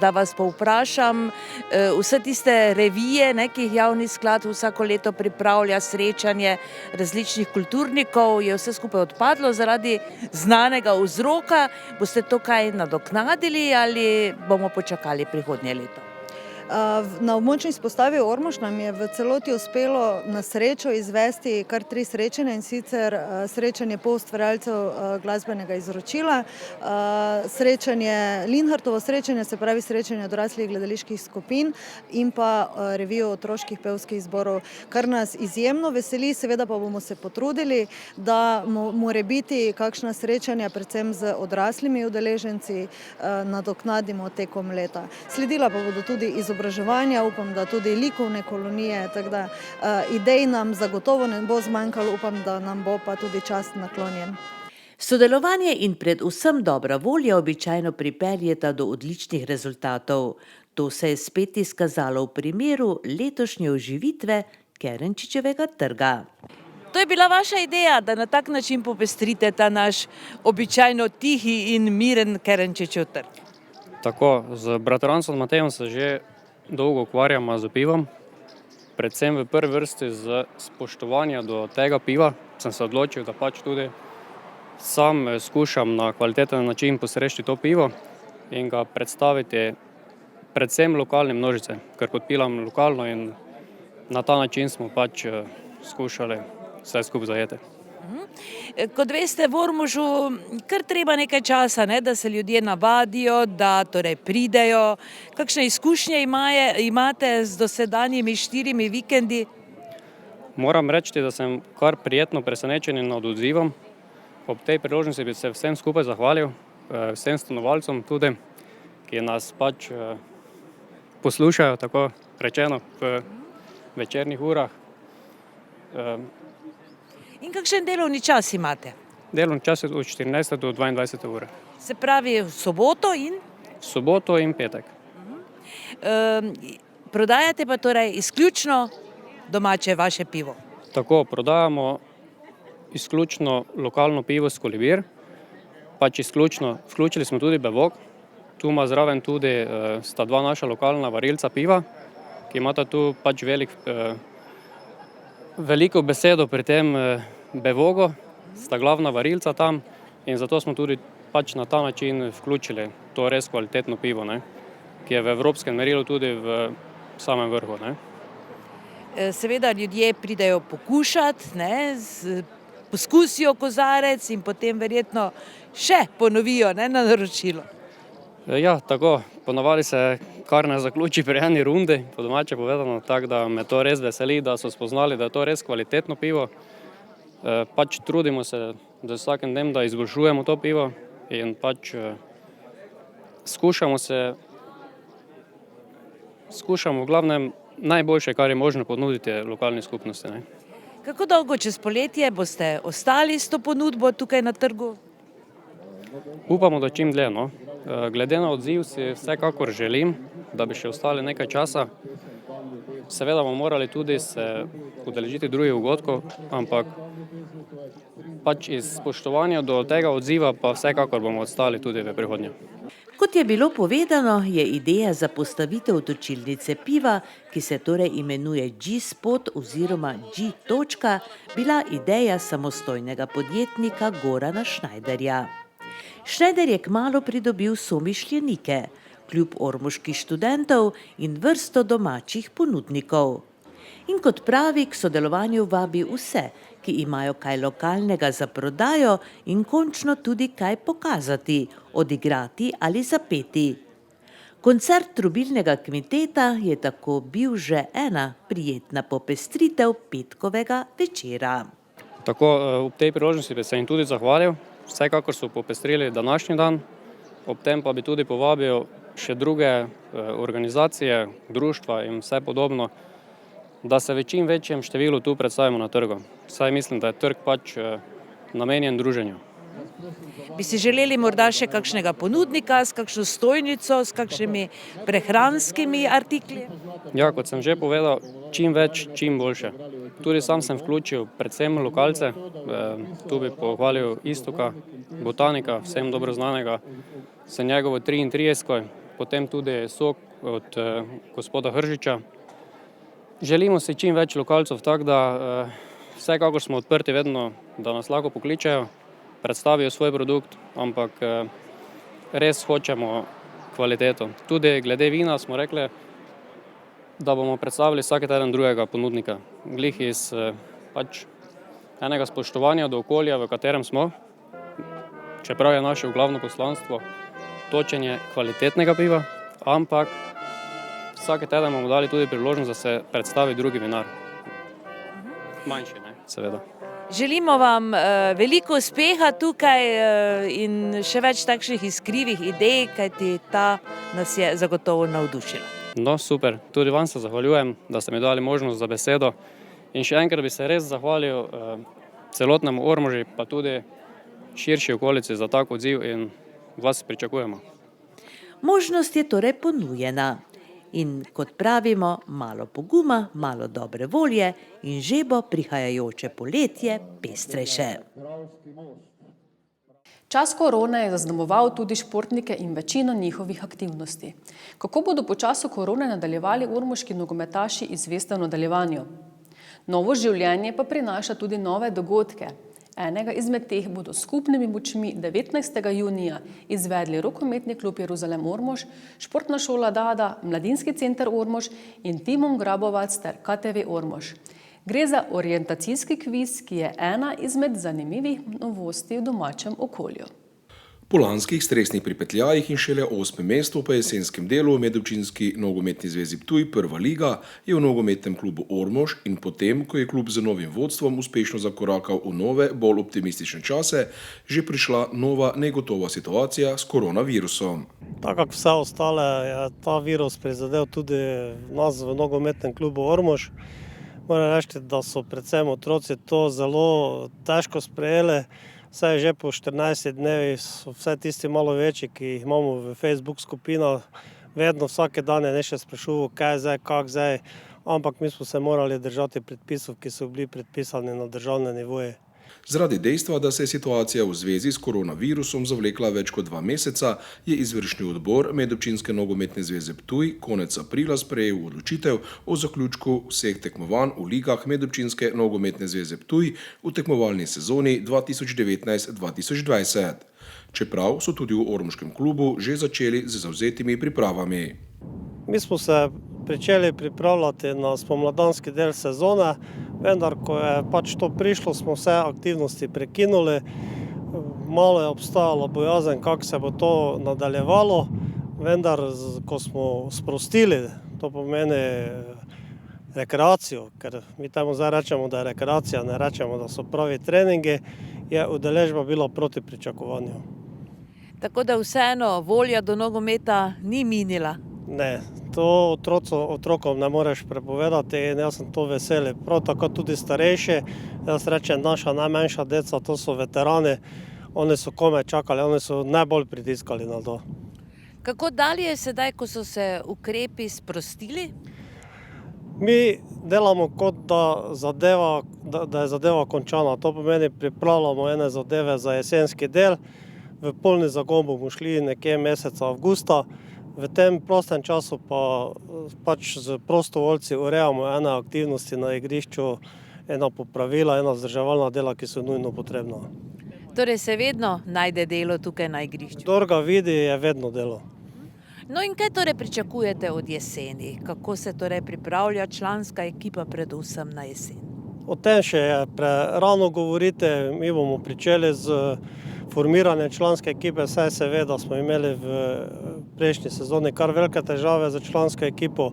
[SPEAKER 2] da vas povprašam, vse tiste revije, nekih javni sklad vsako leto pripravlja srečanje različnih kulturnikov, je vse skupaj odpadlo zaradi znanega vzroka. Boste to kaj nadoknadili ali bomo počakali prihodnje leto?
[SPEAKER 12] Na območni izpostavi Ormož nam je v celoti uspelo na srečo izvesti kar 3 srečanja, in sicer srečanje poustvarjalcev glasbenega izročila, srečanje Linhartovo srečanje, se pravi srečanje odraslih gledaliških skupin in pa revijo otroških pevskih zborov, kar nas izjemno veseli, seveda pa bomo se potrudili, da morebiti kakšna srečanja, predvsem z odraslimi udeleženci, nadoknadimo tekom leta. Sledila pa bodo tudi izobraževanja, upam, da tudi likovne kolonije, tako da idej nam zagotovo ne bo zmanjkalo, upam, da nam bo pa tudi čas naklonjen.
[SPEAKER 2] Sodelovanje in predvsem dobra volja običajno pripeljeta do odličnih rezultatov. To se je spet izkazalo v primeru letošnje oživitve Kerenčičevega trga. To je bila vaša ideja, da na tak način popestrite ta naš običajno tihi in miren Kerenčičev trg?
[SPEAKER 13] Tako, z bratrancem Matejem se že dolgo ukvarjamo z pivom, predvsem v prvi vrsti z spoštovanjem do tega piva. Sem se odločil, da pač tudi sam skušam na kvaliteten način posreči to pivo in ga predstaviti predvsem lokalnim množicam, ker podpiram lokalno in na ta način smo pač skušali vse skupaj zajeti.
[SPEAKER 2] Kot veste, v Ormožu kar treba nekaj časa, da se ljudje navadijo, da torej pridejo. Kakšne izkušnje imate z dosedanjimi 4 vikendi?
[SPEAKER 13] Moram reči, da sem kar prijetno presenečen nad odzivom. Ob tej priložnosti bi se vsem skupaj zahvalil, vsem stanovalcem tudi, ki nas pač poslušajo, tako rečeno, v večernih urah.
[SPEAKER 2] In kakšen delovni čas imate?
[SPEAKER 13] Delovni čas je od 14. do 22. ure.
[SPEAKER 2] Se pravi v soboto in?
[SPEAKER 13] V soboto in petek.
[SPEAKER 2] Prodajate pa torej izključno domače vaše pivo?
[SPEAKER 13] Tako, prodajamo izključno lokalno pivo Skolibir, pač izključno, vključili smo tudi bevog. Tu ima zraven tudi sta 2 naša lokalna varilca piva, ki imata tu pač veliko besedo pri tem bevogu, sta glavna varilca tam in zato smo tudi pač na ta način vključili to res kvalitetno pivo, ne, ki je v evropskem merilu tudi v samem vrhu. Ne.
[SPEAKER 2] Seveda ljudje pridejo pokušati, ne, poskusijo kozarec in potem verjetno še ponovijo, ne, na naročilo.
[SPEAKER 13] Ja, tako, ponavadi se kar ne zaključi pri eni rundi, po domače povedano, tako da me to res veseli, da so spoznali, da je to res kvalitetno pivo. Pač trudimo se, da vsakim dnem, da izboljšujemo to pivo in pač skušamo v glavnem najboljše, kar je možno ponuditi lokalni skupnosti. Ne.
[SPEAKER 2] Kako dolgo čez poletje boste ostali s to ponudbo tukaj na trgu?
[SPEAKER 13] Upamo, da čim dlje, no. Glede na odziv si vsekakor želim, da bi še ostali nekaj časa. Seveda bomo morali tudi se udeležiti drugih dogodkov, ampak pač iz spoštovanja do tega odziva pa vsekakor bomo ostali tudi v prihodnje.
[SPEAKER 2] Kot je bilo povedano, je ideja za postavitev točilnice piva, ki se torej imenuje G-Spot oziroma G-Točka, bila ideja samostojnega podjetnika Gorana Schneiderja. Schneider je kmalu pridobil somišljenike, kljub ormoških študentov in vrsto domačih ponudnikov. In kot pravi, k sodelovanju vabi vse, ki imajo kaj lokalnega za prodajo in končno tudi kaj pokazati, odigrati ali zapeti. Koncert trobilnega kvinteta je tako bil že ena prijetna popestritev petkovega večera.
[SPEAKER 13] Tako, ob tej priložnosti bi se jim tudi zahvalil, vsekakor so popestrili današnji dan, ob tem pa bi tudi povabil še druge organizacije, društva in vse podobno, da se v čim večjem številu tu predstavimo na trgu. Saj mislim, da je trg pač namenjen druženju.
[SPEAKER 2] Bi si želeli morda še kakšnega ponudnika, s kakšno stojnico, s kakšnimi prehranskimi artikli?
[SPEAKER 13] Ja, kot sem že povedal, čim več, čim boljše. Tudi sam sem vključil predvsem lokalce, tu bi pohvalil Istoka, botanika, vsem dobro znanega, s njegovo 33, potem tudi sok od gospoda Hržiča. Želimo si čim več lokalcev, tako da vsekakor smo odprti vedno, da nas lahko pokličejo, predstavijo svoj produkt, ampak res hočemo kvaliteto. Tudi glede vina smo rekli, da bomo predstavili vsak teden drugega ponudnika. Glih iz pač enega spoštovanja do okolja, v katerem smo, čeprav je naše glavno poslanstvo točenje kvalitetnega piva, ampak vsak teden bomo dali tudi priložnost, da se predstavi drugi vinar. Manjši, ne, seveda.
[SPEAKER 2] Želimo vam veliko uspeha tukaj in še več takšnih iskrivih idej, kajti ta nas je zagotovo navdušila.
[SPEAKER 13] No, super. Tudi vam se zahvaljujem, da ste mi dali možnost za besedo. In še enkrat bi se res zahvalil celotnemu Ormožu, pa tudi širši okolici za tak odziv in vas pričakujemo.
[SPEAKER 2] Možnost je torej ponujena. In kot pravimo, malo poguma, malo dobre volje in že bo prihajajoče poletje pestrejše.
[SPEAKER 1] Čas korone je zaznamoval tudi športnike in večino njihovih aktivnosti. Kako bodo po času korone nadaljevali ormoški nogometaši, izveste v nadaljevanju. Novo življenje pa prinaša tudi nove dogodke. Enega izmed teh bodo skupnimi močmi 19. junija izvedli rokometni klub Jeruzalem Ormož, športna šola Dada, mladinski center Ormož in Timon Grabovac ter KTV Ormož. Gre za orientacijski kviz, ki je ena izmed zanimivih novosti v domačem okolju.
[SPEAKER 14] Po lanskih stresnih pripetljajih in šele 8. mestu po jesenskem delu v medobčinski nogometni zvezi Ptuj Prva liga je v nogometnem klubu Ormož in potem, ko je klub z novim vodstvom uspešno zakorakal v nove, bolj optimistične čase, že prišla nova negotova situacija s koronavirusom.
[SPEAKER 15] Tako kot vse ostale je ta virus prizadel tudi nas v nogometnem klubu Ormož. Moram reči, da so predvsem otroci to zelo težko sprejeli. Vse že po 14 dnevi so vse tisti malo večji, ki jih imamo v Facebook skupinah, vedno vsake dane nekaj sprašujejo, kaj zdaj, kak zdaj, ampak mi smo se morali držati predpisov, ki so bili predpisani na državnem nivoju.
[SPEAKER 14] Zaradi dejstva, da se je situacija v zvezi s koronavirusom zavlekla več kot 2 meseca, je izvršni odbor Medobčinske nogometne zveze Ptuj konec aprila sprejel odločitev o zaključku vseh tekmovanj v ligah Medobčinske nogometne zveze Ptuj v tekmovalni sezoni 2019-2020. Čeprav so tudi v ormoškem klubu že začeli z zavzetimi pripravami.
[SPEAKER 15] Mi smo se pričeli pripravljati na spomladanski del sezone, vendar ko je pač to prišlo, smo vse aktivnosti prekinuli. Malo je obstajala bojazen, kako se bo to nadaljevalo, vendar ko smo sprostili, to pomeni rekreacijo, ker mi temu zdaj rečemo, da je rekreacija, ne rečemo, da so pravi treningi, je udeležba bila proti pričakovanju.
[SPEAKER 2] Tako da vseeno volja do nogometa ni minila.
[SPEAKER 15] Ne, to otrokom ne moreš prepovedati in jaz sem to vesel. Prav tako tudi starejši, jaz rečem, naša najmanjša deca, to so veterani, oni so komaj čakali, oni so najbolj pritiskali na to.
[SPEAKER 2] Kako dalje je sedaj, ko so se ukrepi sprostili?
[SPEAKER 15] Mi delamo kot da je zadeva končana, to pomeni pripravljamo ene zadeve za jesenski del, v polni zagon bomo šli nekje meseca avgusta. V tem prostem času pa pač z prostovoljci urejamo ene aktivnosti na igrišču, ena popravila, ena vzdrževalna dela, ki so nujno potrebna.
[SPEAKER 2] Torej se vedno najde delo tukaj na igrišču?
[SPEAKER 15] Kdor ga vidi, je vedno delo.
[SPEAKER 2] No in kaj torej pričakujete od jeseni? Kako se torej pripravlja članska ekipa predvsem na jesen?
[SPEAKER 15] O tem še je prerano govoriti, mi bomo pričeli z formiranje članske ekipe, saj se ve, da smo imeli v prejšnji sezoni kar velike težave za člansko ekipo.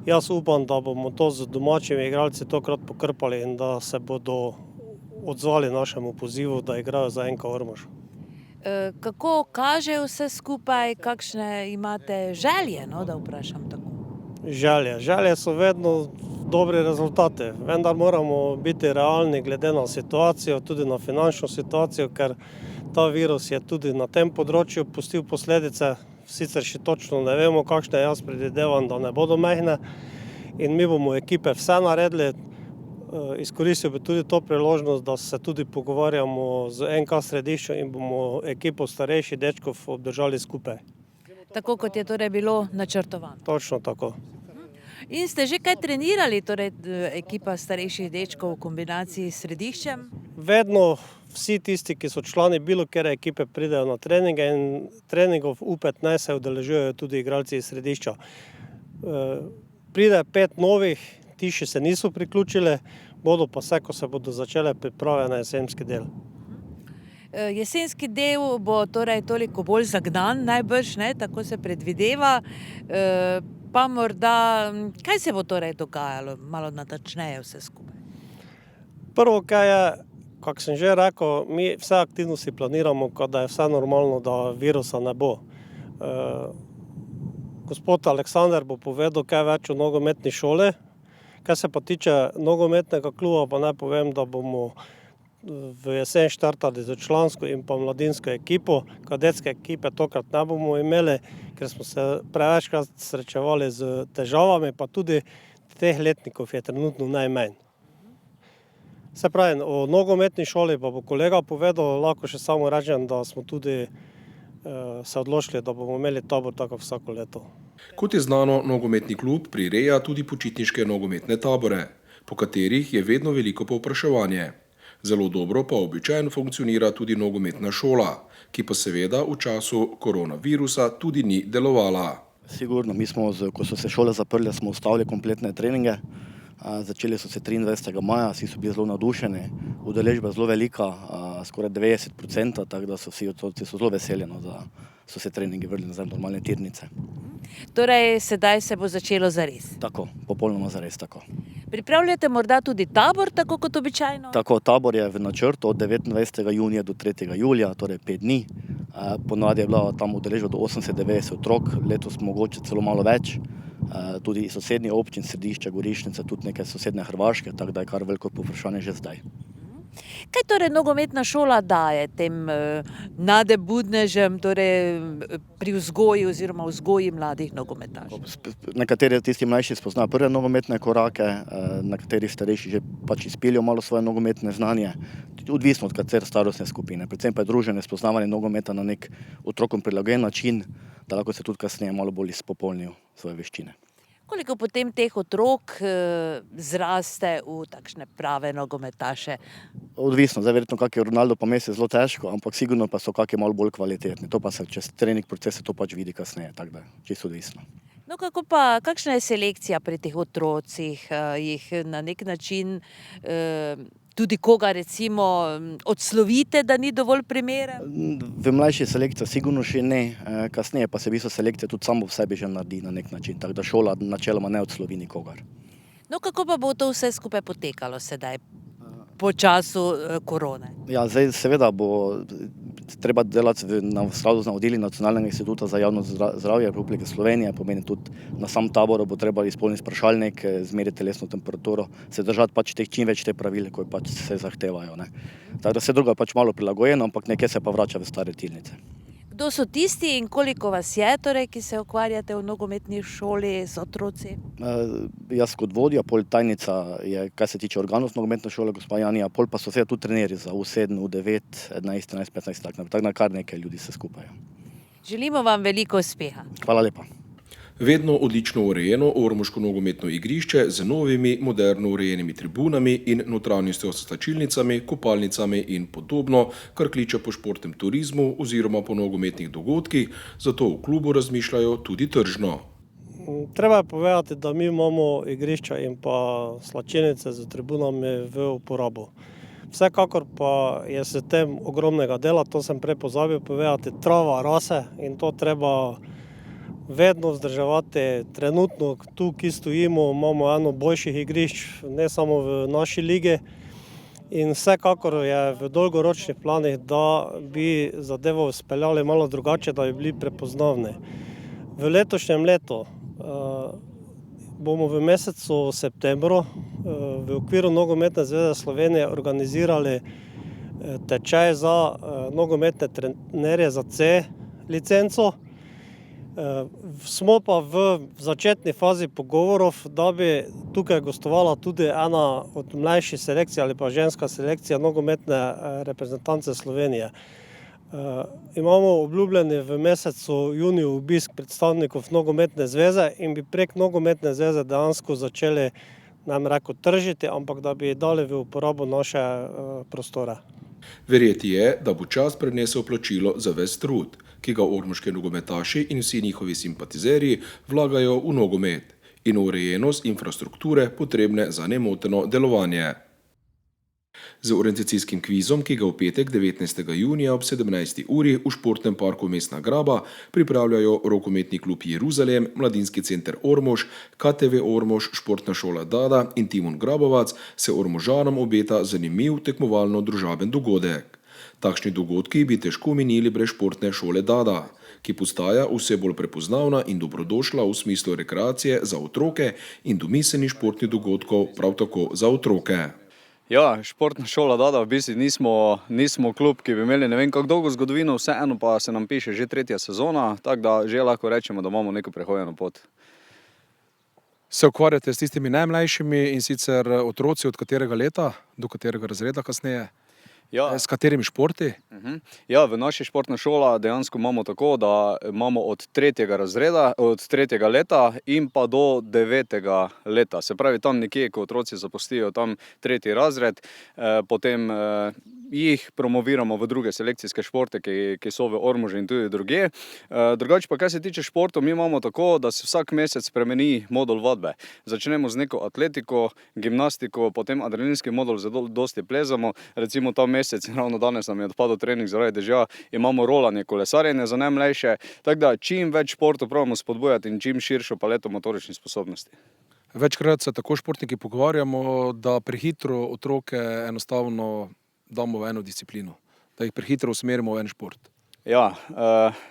[SPEAKER 15] Jaz upam, da bomo to z domačimi igralci tokrat pokrpali in da se bodo odzvali našemu pozivu, da igrajo za NK Ormož.
[SPEAKER 2] Kako kaže vse skupaj, kakšne imate želje, no, da vprašam tako?
[SPEAKER 15] Želje so vedno dobri rezultati, vendar moramo biti realni glede na situacijo, tudi na finančno situacijo, ker ta virus je tudi na tem področju pustil posledice, sicer še točno ne vemo, kakšne, jaz predvidevam, da ne bodo majhne in mi bomo ekipe vse naredili. Izkoristil bi tudi to priložnost, da se tudi pogovarjamo z NK središčem in bomo ekipo starejših dečkov obdržali skupaj.
[SPEAKER 2] Tako kot je torej bilo načrtovano?
[SPEAKER 15] Točno tako.
[SPEAKER 2] In ste že kaj trenirali, torej ekipa starejših dečkov v kombinaciji s središčem?
[SPEAKER 15] Vedno vsi tisti, ki so člani bilo kere ekipe, pridejo na treninge in treningov U15 se udeležujejo tudi igralci iz središča. Pride 5 novih, ti še se niso priključili, bodo pa vse, ko se bodo začele priprave na jesenski del.
[SPEAKER 2] Jesenski del bo torej toliko bolj zagnan, najbrž, ne, tako se predvideva. Pa morda, kaj se bo torej dogajalo, malo natančneje vse skupaj?
[SPEAKER 15] Prvo, kaj je, kako sem že rekel, mi vse aktivnosti planiramo, da je vse normalno, da virusa ne bo. Gospod Aleksander bo povedal kaj več o nogometni šoli. Kaj se pa tiče nogometnega kluba, pa naj povem, da bomo v jesen štartali za člansko in pa mladinsko ekipo. Kadetske ekipe tokrat ne bomo imeli, ker smo se prevečkrat srečevali z težavami, pa tudi teh letnikov je trenutno najmanj. Se pravi, o nogometni šoli pa bo kolega povedal, lahko še samo rečem, da smo tudi se odločili, da bomo imeli tabor tako vsako leto.
[SPEAKER 14] Kot je znano, nogometni klub prireja tudi počitniške nogometne tabore, po katerih je vedno veliko povpraševanje. Zelo dobro pa običajno funkcionira tudi nogometna šola, ki pa seveda v času koronavirusa tudi ni delovala.
[SPEAKER 16] Sigurno, mi smo, ko so se šole zaprle, smo ustavili kompletne treninge. Začeli so se 23. maja, vsi so bili zelo navdušeni, udeležba je zelo velika, skoraj 90%, tako da so vsi otroci zelo veseli, da so se treningi vrnili nazaj v normalne tirnice.
[SPEAKER 2] Torej, sedaj se bo začelo zares?
[SPEAKER 16] Tako, popolnoma zares, tako.
[SPEAKER 2] Pripravljate morda tudi tabor, tako kot običajno?
[SPEAKER 16] Tako, tabor je v načrtu od 29. junija do 3. julija, torej 5 dni. Ponavadi je bila tam udeležba do 80-90 otrok, letos mogoče celo malo več. Tudi sosednji občin, Središče, Gorišnica, tudi neke sosednje Hrvaške, tako da je kar veliko povprašanje že zdaj.
[SPEAKER 2] Kaj torej nogometna šola daje tem nadebudnežem, torej pri vzgoji oziroma vzgoji mladih nogometašev?
[SPEAKER 16] Nekateri tisti mlajši spoznajo prve nogometne korake, nekateri starejši že pač izpilijo malo svoje nogometne znanje, odvisno od katere starostne skupine. Predvsem pa je druženje, spoznavanje nogometa na nek otrokom prilagojen način, da lahko se tudi kasneje malo bolj izpopolnijo svoje veščine.
[SPEAKER 2] Koliko potem teh otrok zraste v takšne prave nogometaše?
[SPEAKER 16] Odvisno, zdaj verjetno kak je Ronaldo pa mes je zelo težko, ampak sigurno pa so kaki malo bolj kvalitetni. To pa se čez trening procese to pač vidi kasneje, tako da čisto odvisno.
[SPEAKER 2] No, kako pa, kakšna je selekcija pri teh otrocih? Jih na nek način tudi koga recimo odslovite, da ni dovolj primeren?
[SPEAKER 16] V mlajši selekciji sigurno še ne, kasneje pa se v bistvu selekcija tudi samo v sebi že naredi na nek način, tako da šola načeloma ne odslovi nikogar.
[SPEAKER 2] No, kako pa bo to vse skupaj potekalo sedaj po času korone?
[SPEAKER 16] Ja, zdaj seveda bo treba delati v skladu z navodili Nacionalnega inštituta za javno zdravje Republike Slovenije, pomeni tudi na sam tabor bo treba izpolniti sprašalnik, zmeriti telesno temperaturo, se držati pač čim več te pravil, ko pač se zahtevajo. Tako da vse drugo je pač malo prilagojeno, ampak nekje se pa vrača v stare tilnice.
[SPEAKER 2] Kdo so tisti in koliko vas je, torej, ki se ukvarjate v nogometni šoli z otroci?
[SPEAKER 16] Jaz kot vodja, pol tajnica je, kaj se tiče organov nogometne šole, gospa Janija, pol pa so tudi trenerji za U7, U9, 11, 13, 15, tako na kar nekaj ljudi se skupaj.
[SPEAKER 2] Želimo vam veliko uspeha.
[SPEAKER 16] Hvala lepa.
[SPEAKER 14] Vedno odlično urejeno ormoško nogometno igrišče z novimi, moderno urejenimi tribunami in notranjostjo s slačilnicami, kopalnicami in podobno, kar kliče po športnem turizmu oziroma po nogometnih dogodkih, zato v klubu razmišljajo tudi tržno.
[SPEAKER 15] Treba je povedati, da mi imamo igrišča in pa slačilnice z tribunami v uporabo. Vsekakor pa je s tem ogromnega dela, to sem prej pozabil povedati, trava rase in to treba vedno vzdrževati. Trenutno tu, ki stojimo, imamo eno boljših igrišč, ne samo v naši ligi. In vsekakor je v dolgoročnih planih, da bi zadevo speljali malo drugače, da bi bili prepoznavni. V letošnjem letu bomo v mesecu septembru v okviru Nogometne zveze Slovenije organizirali tečaj za nogometne trenerje za C licenco. Smo pa v začetni fazi pogovorov, da bi tukaj gostovala tudi ena od mlajših selekcij ali pa ženska selekcija nogometne reprezentance Slovenije. Imamo obljubljeni v mesecu juniju obisk predstavnikov Nogometne zveze in bi prek Nogometne zveze dejansko začeli, nam rekel, tržiti, ampak da bi dali v uporabo naše prostore.
[SPEAKER 14] Verjeti je, da bo čas prinesel plačilo za ves trud, ki ga ormoški nogometaši in vsi njihovi simpatizerji vlagajo v nogomet in v urejenost infrastrukture potrebne za nemoteno delovanje. Z orientacijskim kvizom, ki ga v petek 19. junija ob 17. uri v športnem parku Mestna Graba pripravljajo rokometni klub Jeruzalem, Mladinski center Ormož, KTV Ormož, Športna šola Dada in Timon Grabovac, se Ormožanom obeta zanimiv tekmovalno-družaben dogodek. Takšni dogodki bi težko minili brez Športne šole Dada, ki postaja vse bolj prepoznavna in dobrodošla v smislu rekreacije za otroke in domiselnih športnih dogodkov prav tako za otroke.
[SPEAKER 17] Ja, Športna šola Dada v bistvu nismo klub, ki bi imeli ne vem kako dolgo zgodovino, vseeno pa se nam piše že 3. sezona, tako da že lahko rečemo, da imamo neko prehojeno pot.
[SPEAKER 18] Se ukvarjate s tistimi najmlajšimi in sicer otroci od katerega leta, do katerega razreda kasneje?
[SPEAKER 17] Ja.
[SPEAKER 18] S katerimi športi?
[SPEAKER 17] Ja, v naši športna šola dejansko imamo tako, da imamo od 3. razreda, od 3. leta in pa do 9. leta. Se pravi, tam nekje, ko otroci zapustijo tam 3. razred, potem jih promoviramo v druge selekcijske športe, ki so v Ormožu in tudi drugje. Drugače pa, kaj se tiče športov, mi imamo tako, da se vsak mesec spremeni modul vadbe. Začnemo z neko atletiko, gimnastiko, potem adrenalinski modul, zelo dosti plezamo. Recimo ta mesec, ravno danes nam je odpadel trening zaradi dežja, imamo rolanje, kolesarjenje za najmlajše, tako da čim več športov pravimo spodbujati in čim širšo paleto motoričnih sposobnosti.
[SPEAKER 18] Večkrat se tako športniki pogovarjamo, da prehitro otroke enostavno damo v eno disciplino, da jih prehitro usmerimo v en šport.
[SPEAKER 17] Ja,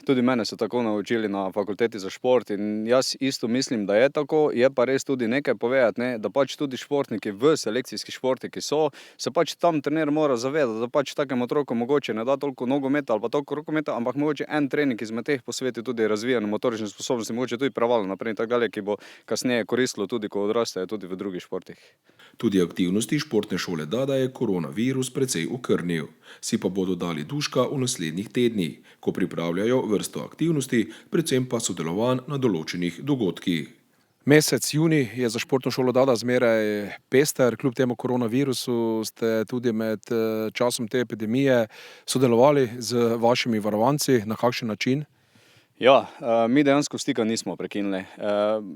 [SPEAKER 17] tudi mene so tako naučili na fakulteti za šport in jaz isto mislim, da je tako, je pa res tudi nekaj povedati, ne, da pač tudi športniki v selekcijski športi, ki so, se pač tam trener mora zavedati, da pač takem otroku mogoče ne da toliko nogometa ali pa toliko rokometa, ampak mogoče en trening izmed teh posveti tudi razvijanju motorične sposobnosti, mogoče tudi prevalu naprej in tako dalje, ki bo kasneje koristilo tudi, ko odrastejo tudi v drugih športih.
[SPEAKER 14] Tudi aktivnosti športne šole Dada je koronavirus precej okrnil. Si pa bodo dali duška v naslednjih tednih, ko pripravljajo vrsto aktivnosti, predvsem pa sodelovanj na določenih dogodkih.
[SPEAKER 18] Mesec junij je za športno šolo Dada zmeraj pester, kljub temu koronavirusu ste tudi med časom te epidemije sodelovali z vašimi varovanci, na kakšen način?
[SPEAKER 17] Ja, mi dejansko stika nismo prekinili.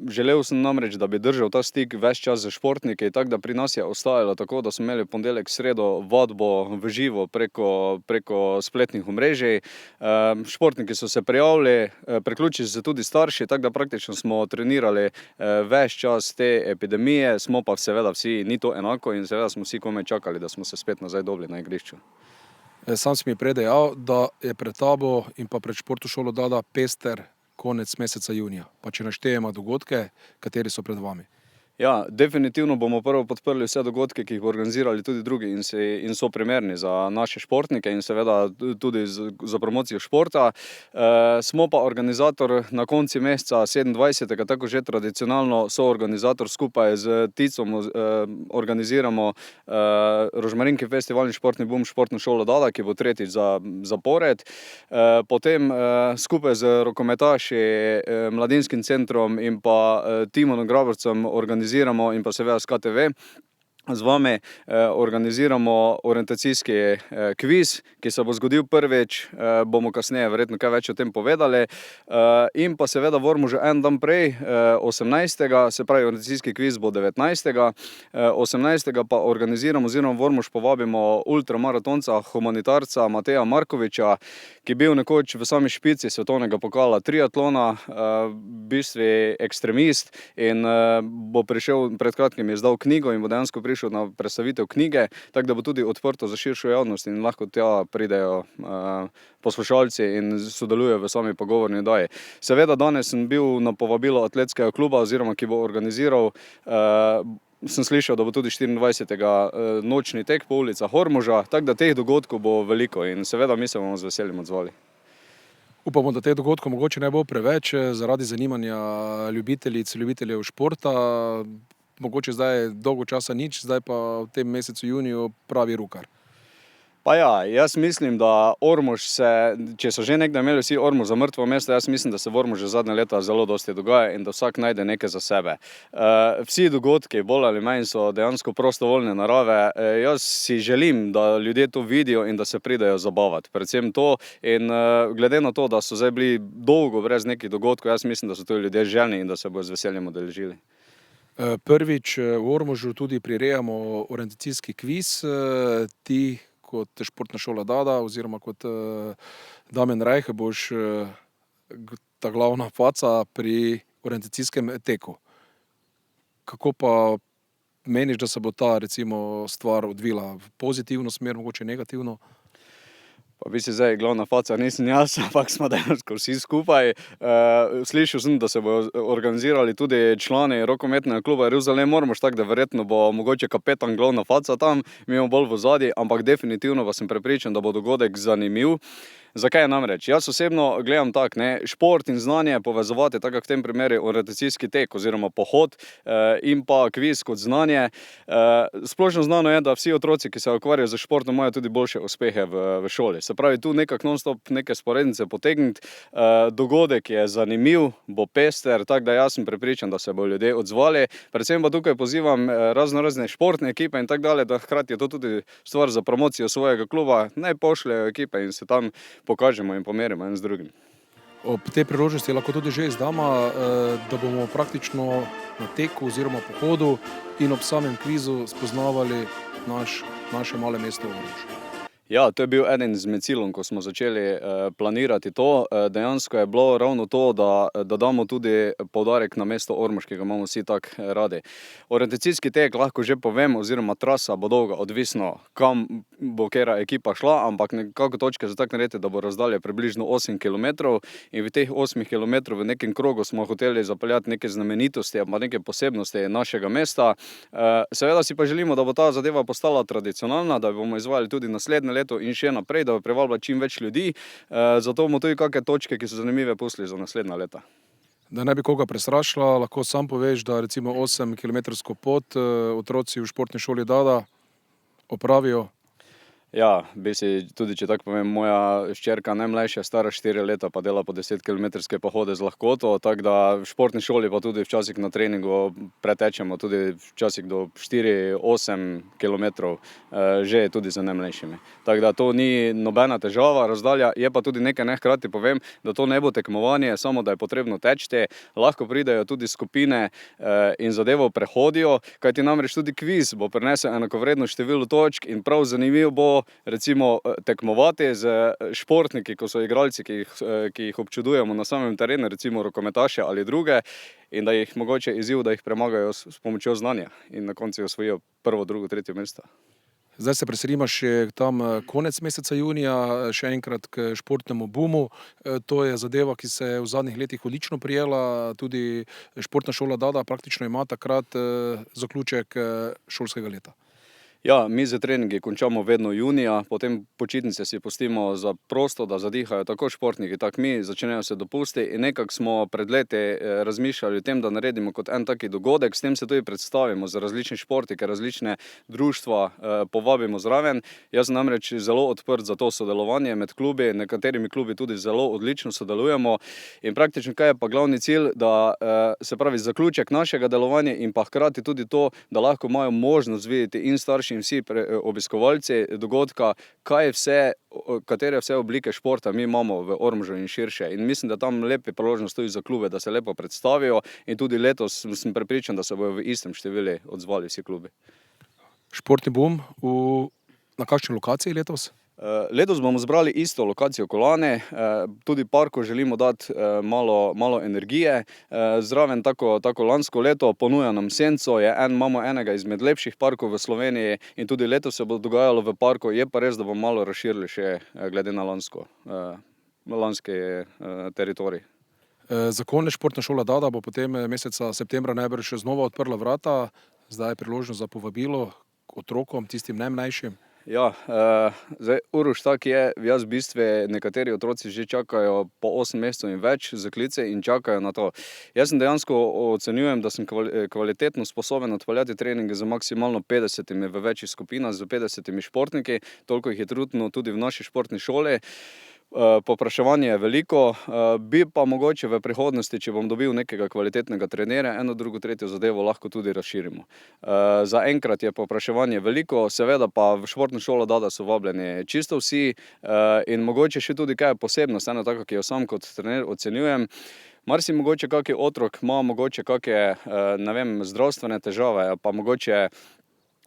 [SPEAKER 17] Želel sem namreč, da bi držal ta stik ves čas z športniki, tako da pri nas je ostajalo tako, da smo imeli ponedeljek, sredo vadbo v živo preko spletnih omrežij. Športniki so se prijavili, priključili se tudi starši, tako da praktično smo trenirali ves čas te epidemije, smo pa seveda vsi, ni to enako in seveda smo vsi komaj čakali, da smo se spet nazaj dobili na igrišču.
[SPEAKER 18] Sam si mi prej dejal, da je pred tabo in pa pred športno šolo Dada pester konec meseca junija. Pa če naštejemo dogodke, kateri so pred vami?
[SPEAKER 17] Ja, definitivno bomo prvo podprli vse dogodke, ki jih bo organizirali tudi drugi in so primerni za naše športnike in seveda tudi za promocijo športa. Smo pa organizator na konci meseca 27. tako že tradicionalno soorganizator skupaj z Ticom organiziramo Rožmarinki festivalni športni bum športno šolo Dada, ki bo tretjič zapored. Potem skupaj z rokometaši, mladinskim centrom in pa Timonom Graborcem organiziramo in pa seveda s KTV. Z vami organiziramo orientacijski kviz, ki se bo zgodil prvič, bomo kasneje verjetno kaj več o tem povedali. In pa seveda v Ormožu en dan prej, 18. se pravi orientacijski kviz bo 19. 18. pa organiziramo oziroma v Ormož povabimo ultramaratonca, humanitarca Mateja Markoviča, ki je bil nekoč v sami špici svetovnega pokala triatlona, v bistvu ekstremist in bo prišel, pred kratkim je izdal knjigo in bo dejansko prišel na predstavitev knjige, tako da bo tudi odprto za širšo javnost in lahko tja pridejo poslušalci in sodelujejo v sami pogovorni oddaji. Seveda danes sem bil na povabilo atletskega kluba oziroma ki bo organiziral, sem slišal, da bo tudi 24. nočni tek po ulicah Ormoža, tako da teh dogodkov bo veliko in seveda mi se bomo z veseljem odzvali.
[SPEAKER 18] Upamo, da teh dogodkov mogoče ne bo preveč zaradi zanimanja ljubiteljev športa. Mogoče zdaj dolgo časa nič, zdaj pa v tem mesecu juniju pravi rukar.
[SPEAKER 17] Pa ja, jaz mislim, da Ormož se, če so že nekdaj imeli vsi Ormož za mrtvo mesto, jaz mislim, da se v Ormožu zadnje leta zelo dosti dogaja in da vsak najde nekaj za sebe. Vsi dogodki, bolj ali manj, so dejansko prostovoljne narave. Jaz si želim, da ljudje to vidijo in da se pridejo zabavati. Predvsem to in glede na to, da so zdaj bili dolgo brez nekih dogodkov, jaz mislim, da so to ljudje željni in da se bojo z veseljem udeležili.
[SPEAKER 18] Prvič v Ormožu tudi prirejamo orientacijski kviz. Ti kot športna šola Dada oziroma kot Damjan Rajh boš ta glavna faca pri orientacijskem teku. Kako pa meniš, da se bo ta recimo stvar odvila v pozitivno smer, mogoče negativno?
[SPEAKER 17] Pa bi si zdaj glavna faca, nisem jaz, ampak smo dejansko vsi skupaj. Slišal sem, da se bojo organizirali tudi člani rokometnega kluba Jeruzalem Ormož, tako da verjetno bo mogoče kapetan glavna faca tam, mi bomo bolj v ozadju, ampak definitivno pa sem prepričan, da bo dogodek zanimiv. Zakaj namreč? Jaz osebno gledam tako, šport in znanje povezovati, tako v tem primeru orientacijski tek oziroma pohod in pa kviz kot znanje. Splošno znano je, da vsi otroci, ki se ukvarjajo z športom, imajo tudi boljše uspehe v šoli. Se pravi, tu nekako non-stop neke sporednice potegniti. Dogodek je zanimiv, bo pester, tako da jaz sem prepričan, da se bo ljudje odzvali. Predvsem pa tukaj pozivam razne športne ekipe in tako dalje, da hkrati je to tudi stvar za promocijo svojega kluba. Naj pošljejo ekipe in se tam pokažemo in pomerimo en z drugim.
[SPEAKER 18] Ob tej priložnosti lahko tudi že izdamo, da bomo praktično na teku oziroma pohodu in ob samem kvizu spoznavali naše male mesto Ormož.
[SPEAKER 17] Ja, to je bil eden izmed ciljev, ko smo začeli planirati to. Dejansko je bilo ravno to, da damo tudi poudarek na mesto Ormož, ki ga imamo vsi tako radi. Orientacijski tek lahko že povem, oziroma trasa bo dolga, odvisno kam bo katera ekipa šla, ampak nekako točke za tako narediti, da bo razdalja približno 8 km in v teh 8 km v nekem krogu smo hoteli zapeljati neke znamenitosti, pa neke posebnosti našega mesta. Seveda si pa želimo, da bo ta zadeva postala tradicionalna, da bomo izvajali tudi naslednje leto in še naprej, da bo privabila čim več ljudi. Zato bomo tudi kakšne točke, ki so zanimive, pustili za naslednja leta.
[SPEAKER 18] Da ne bi koga prestrašila, lahko sam poveš, da recimo 8-kilometrsko pot otroci v športni šoli Dada opravijo.
[SPEAKER 17] Ja, tudi če tako povem, moja hčerka najmlajša, stara 4 leta, pa dela po 10-kilometrske pohode z lahkoto, tako da v športni šoli pa tudi včasih na treningu pretečemo tudi včasih do 4-8 kilometrov, že tudi za najmlajšimi. Tako da to ni nobena težava, razdalja, je pa tudi nekaj hkrati povem, da to ne bo tekmovanje, samo da je potrebno teči, lahko pridejo tudi skupine in zadevo prehodijo, kajti namreč tudi kviz bo prinesel enakovredno število točk in prav zanimivo bo recimo tekmovati z športniki, ko so igralci, ki jih občudujemo na samem terenu, recimo rokometaše ali druge, in da jih mogoče izziv, da jih premagajo s pomočjo znanja in na koncu osvojijo prvo, drugo, tretje mesto.
[SPEAKER 18] Zdaj se preselimo še tam konec meseca junija, še enkrat k športnemu bumu. To je zadeva, ki se je v zadnjih letih odlično prijela, tudi športna šola Dada praktično ima takrat zaključek šolskega leta.
[SPEAKER 17] Ja, mi z treningi končamo vedno junija, potem počitnice si pustimo za prosto, da zadihajo tako športniki, tako mi, začnejo se dopusti in nekako smo pred leti razmišljali o tem, da naredimo kot en taki dogodek, s tem se tudi predstavimo za različne športnike, različne društva, povabimo zraven. Jaz sem namreč zelo odprt za to sodelovanje med klubi, nekaterimi klubi tudi zelo odlično sodelujemo in praktično kaj je pa glavni cilj, da se pravi zaključek našega delovanja in pa hkrati tudi to, da lahko imajo možnost videti in starši in vsi obiskovalci dogodka, katere vse oblike športa mi imamo v Ormožu in širše. In mislim, da tam lepe priložnost tudi za klube, da se lepo predstavijo in tudi letos sem prepričan, da se bojo v istem številu odzvali vsi klubi.
[SPEAKER 18] Športni bum na kakšni lokaciji letos?
[SPEAKER 17] Letos bomo zbrali isto lokacijo Kolane, tudi parku želimo dati malo energije, zraven tako lansko leto ponuja nam senco, imamo enega izmed lepših parkov v Sloveniji in tudi letos se bo dogajalo v parku, je pa res, da bomo malo razširili še glede na lanski teritorij.
[SPEAKER 18] Za konec športna šola Dada bo potem meseca septembra najbrž znova odprla vrata, zdaj je priložnost za povabilo otrokom, tistim najmlajšim.
[SPEAKER 17] Ja, zdaj Uroš tak je, jaz v bistvu nekateri otroci že čakajo po 8 mesecev in več za klice in čakajo na to. Jaz sem dejansko ocenjujem, da sem kvalitetno sposoben odpeljati treninge za maksimalno 50 v večjih skupinah, z 50 športniki, toliko jih je trenutno tudi v naši športni šoli. Povpraševanje je veliko, bi pa mogoče v prihodnosti, če bom dobil nekega kvalitetnega trenerja, eno, drugo, tretjo zadevo lahko tudi razširimo. Zaenkrat je povpraševanje veliko, seveda pa v športno šolo Dada so vabljeni čisto vsi in mogoče še tudi kaj posebnost, eno tako, ki jo sam kot trener ocenjujem. Marsi mogoče kaki otrok ima mogoče kake, ne vem, zdravstvene težave, pa mogoče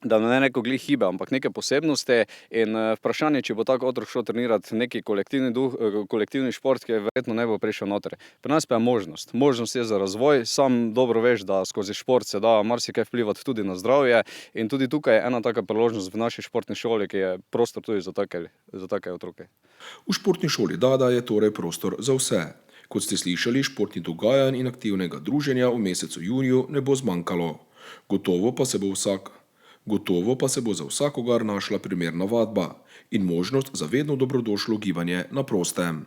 [SPEAKER 17] da ne neko glih hibe, ampak neke posebnosti in vprašanje, če bo tak otrok šel trenirati neki kolektivni šport, ki verjetno ne bo prišel noter. Pri nas pa je možnost. Možnost je za razvoj, sam dobro veš, da skozi šport se da marsikaj vplivati tudi na zdravje in tudi tukaj je ena taka priložnost v naši športni šoli, ki je prostor tudi za take otroke.
[SPEAKER 14] V športni šoli Dada je torej prostor za vse. Kot ste slišali, športnih dogajanj in aktivnega druženja v mesecu juniju ne bo zmanjkalo. Gotovo pa se bo za vsakogar našla primerna vadba in možnost za vedno dobrodošlo gibanje na prostem.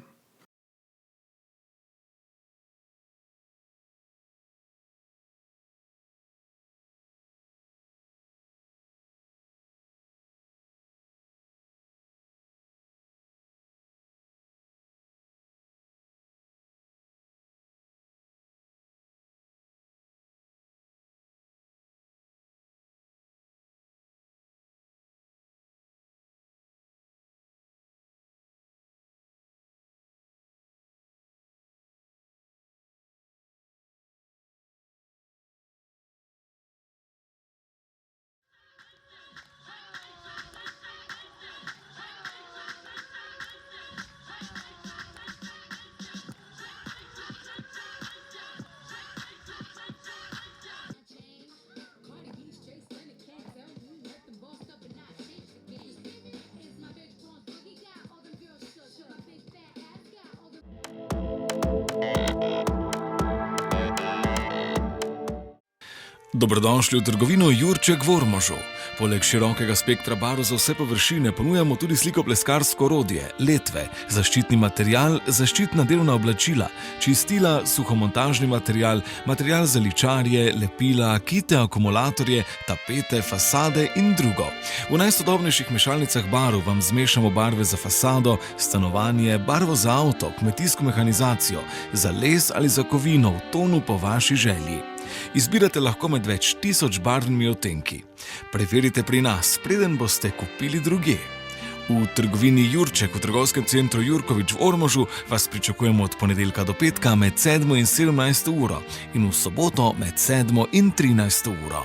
[SPEAKER 19] Dobrodošli v trgovino Jurček v Ormožu. Poleg širokega spektra barv za vse površine ponujamo tudi slikopleskarsko orodje, letve, zaščitni material, zaščitna delovna oblačila, čistila, suhomontažni material, material za ličarje, lepila, kite, akumulatorje, tapete, fasade in drugo. V najsodobnejših mešalnicah barv vam zmešamo barve za fasado, stanovanje, barvo za avto, kmetijsko mehanizacijo, za les ali za kovino v tonu po vaši želji. Izbirate lahko med več 1000 barvnimi odtenki. Preverite pri nas, preden boste kupili drugje. V trgovini Jurček v trgovskem centru Jurkovič v Ormožu vas pričakujemo od ponedeljka do petka med 7 in 17 uro in v soboto med 7 in 13 uro.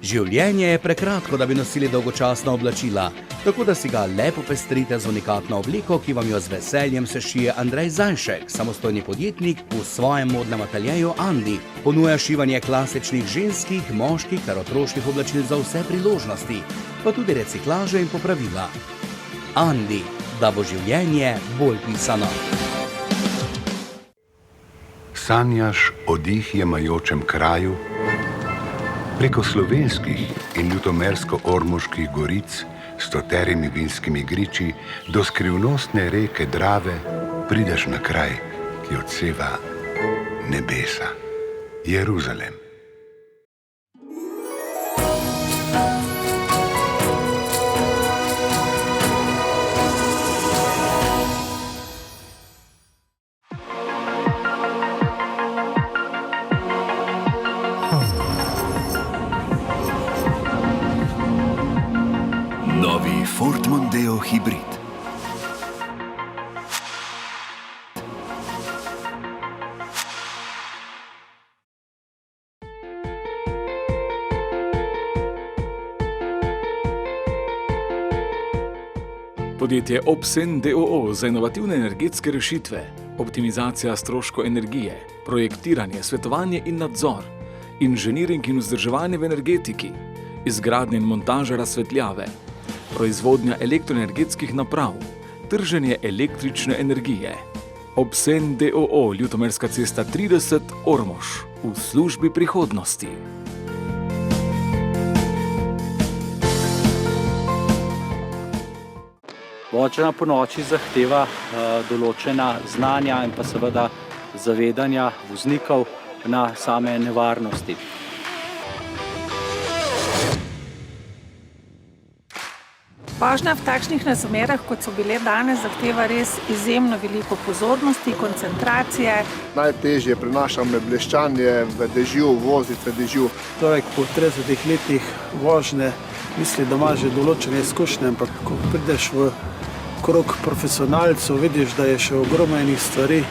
[SPEAKER 20] Življenje je prekratko, da bi nosili dolgočasna oblačila, tako da si ga le popestrite z unikatno obliko, ki vam jo z veseljem sešije Andrej Zajšek, samostojni podjetnik v svojem modnem ateljeju Andi. Ponuja šivanje klasičnih ženskih, moških ter otroških oblačil za vse priložnosti, pa tudi reciklaže in popravila. Andi, da bo življenje bolj pisano.
[SPEAKER 21] Sanjaš o dih jemajočem kraju? Preko slovenskih in ljutomersko-ormoških goric s 100 vinskimi griči do skrivnostne reke Drave prideš na kraj, ki odseva nebesa. Jeruzalem.
[SPEAKER 22] Novi Ford Mondeo Hybrid.
[SPEAKER 23] Podjetje Obsen d.o.o. za inovativne energetske rešitve, optimizacija stroškov energije, projektiranje, svetovanje in nadzor, inženiring in vzdrževanje v energetiki, izgradnja in montaža razsvetljave, proizvodnja elektroenergetskih naprav, trženje električne energije. Obsen d.o.o. Ljutomerska cesta 30 Ormož v službi prihodnosti.
[SPEAKER 24] Vožnja ponoči zahteva določena znanja in pa seveda zavedanja voznikov na same nevarnosti.
[SPEAKER 25] Vožnja v takšnih razmerah, kot so bile danes, zahteva res izjemno veliko pozornosti, koncentracije.
[SPEAKER 11] Najtežje prenašam bleščanje v dežju, voziti v dežju.
[SPEAKER 26] Človek po 30 letih vožnje misli, da ima že določene izkušnje, ampak ko prideš v krog profesionalcev, vidiš, da je še ogromno enih stvari,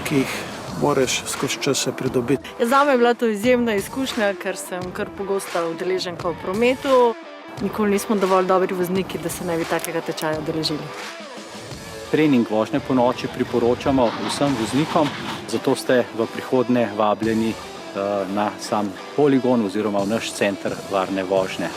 [SPEAKER 26] ki jih moraš skozi čas še pridobiti.
[SPEAKER 27] Zame je bila to izjemna izkušnja, ker sem kar pogosta udeleženka v prometu. Nikoli nismo dovolj dobri vozniki, da se ne bi takega tečaja udeležili.
[SPEAKER 24] Trening vožnje ponoči priporočamo vsem voznikom, zato ste v prihodnje vabljeni na sam poligon oziroma v naš center varne vožnje.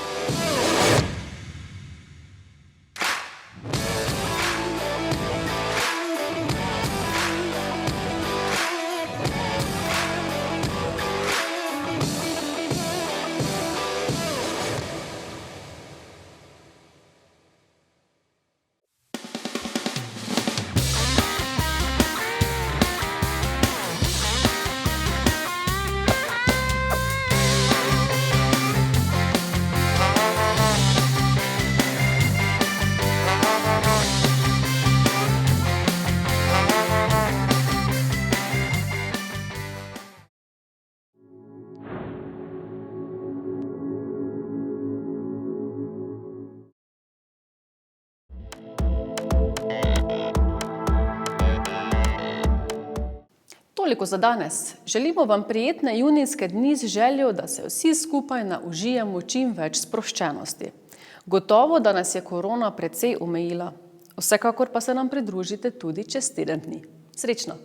[SPEAKER 1] Toliko za danes. Želimo vam prijetne junijske dni z željo, da se vsi skupaj naužijemo čim več sproščenosti. Gotovo, da nas je korona precej omejila. Vsekakor pa se nam pridružite tudi čez teden dni. Srečno!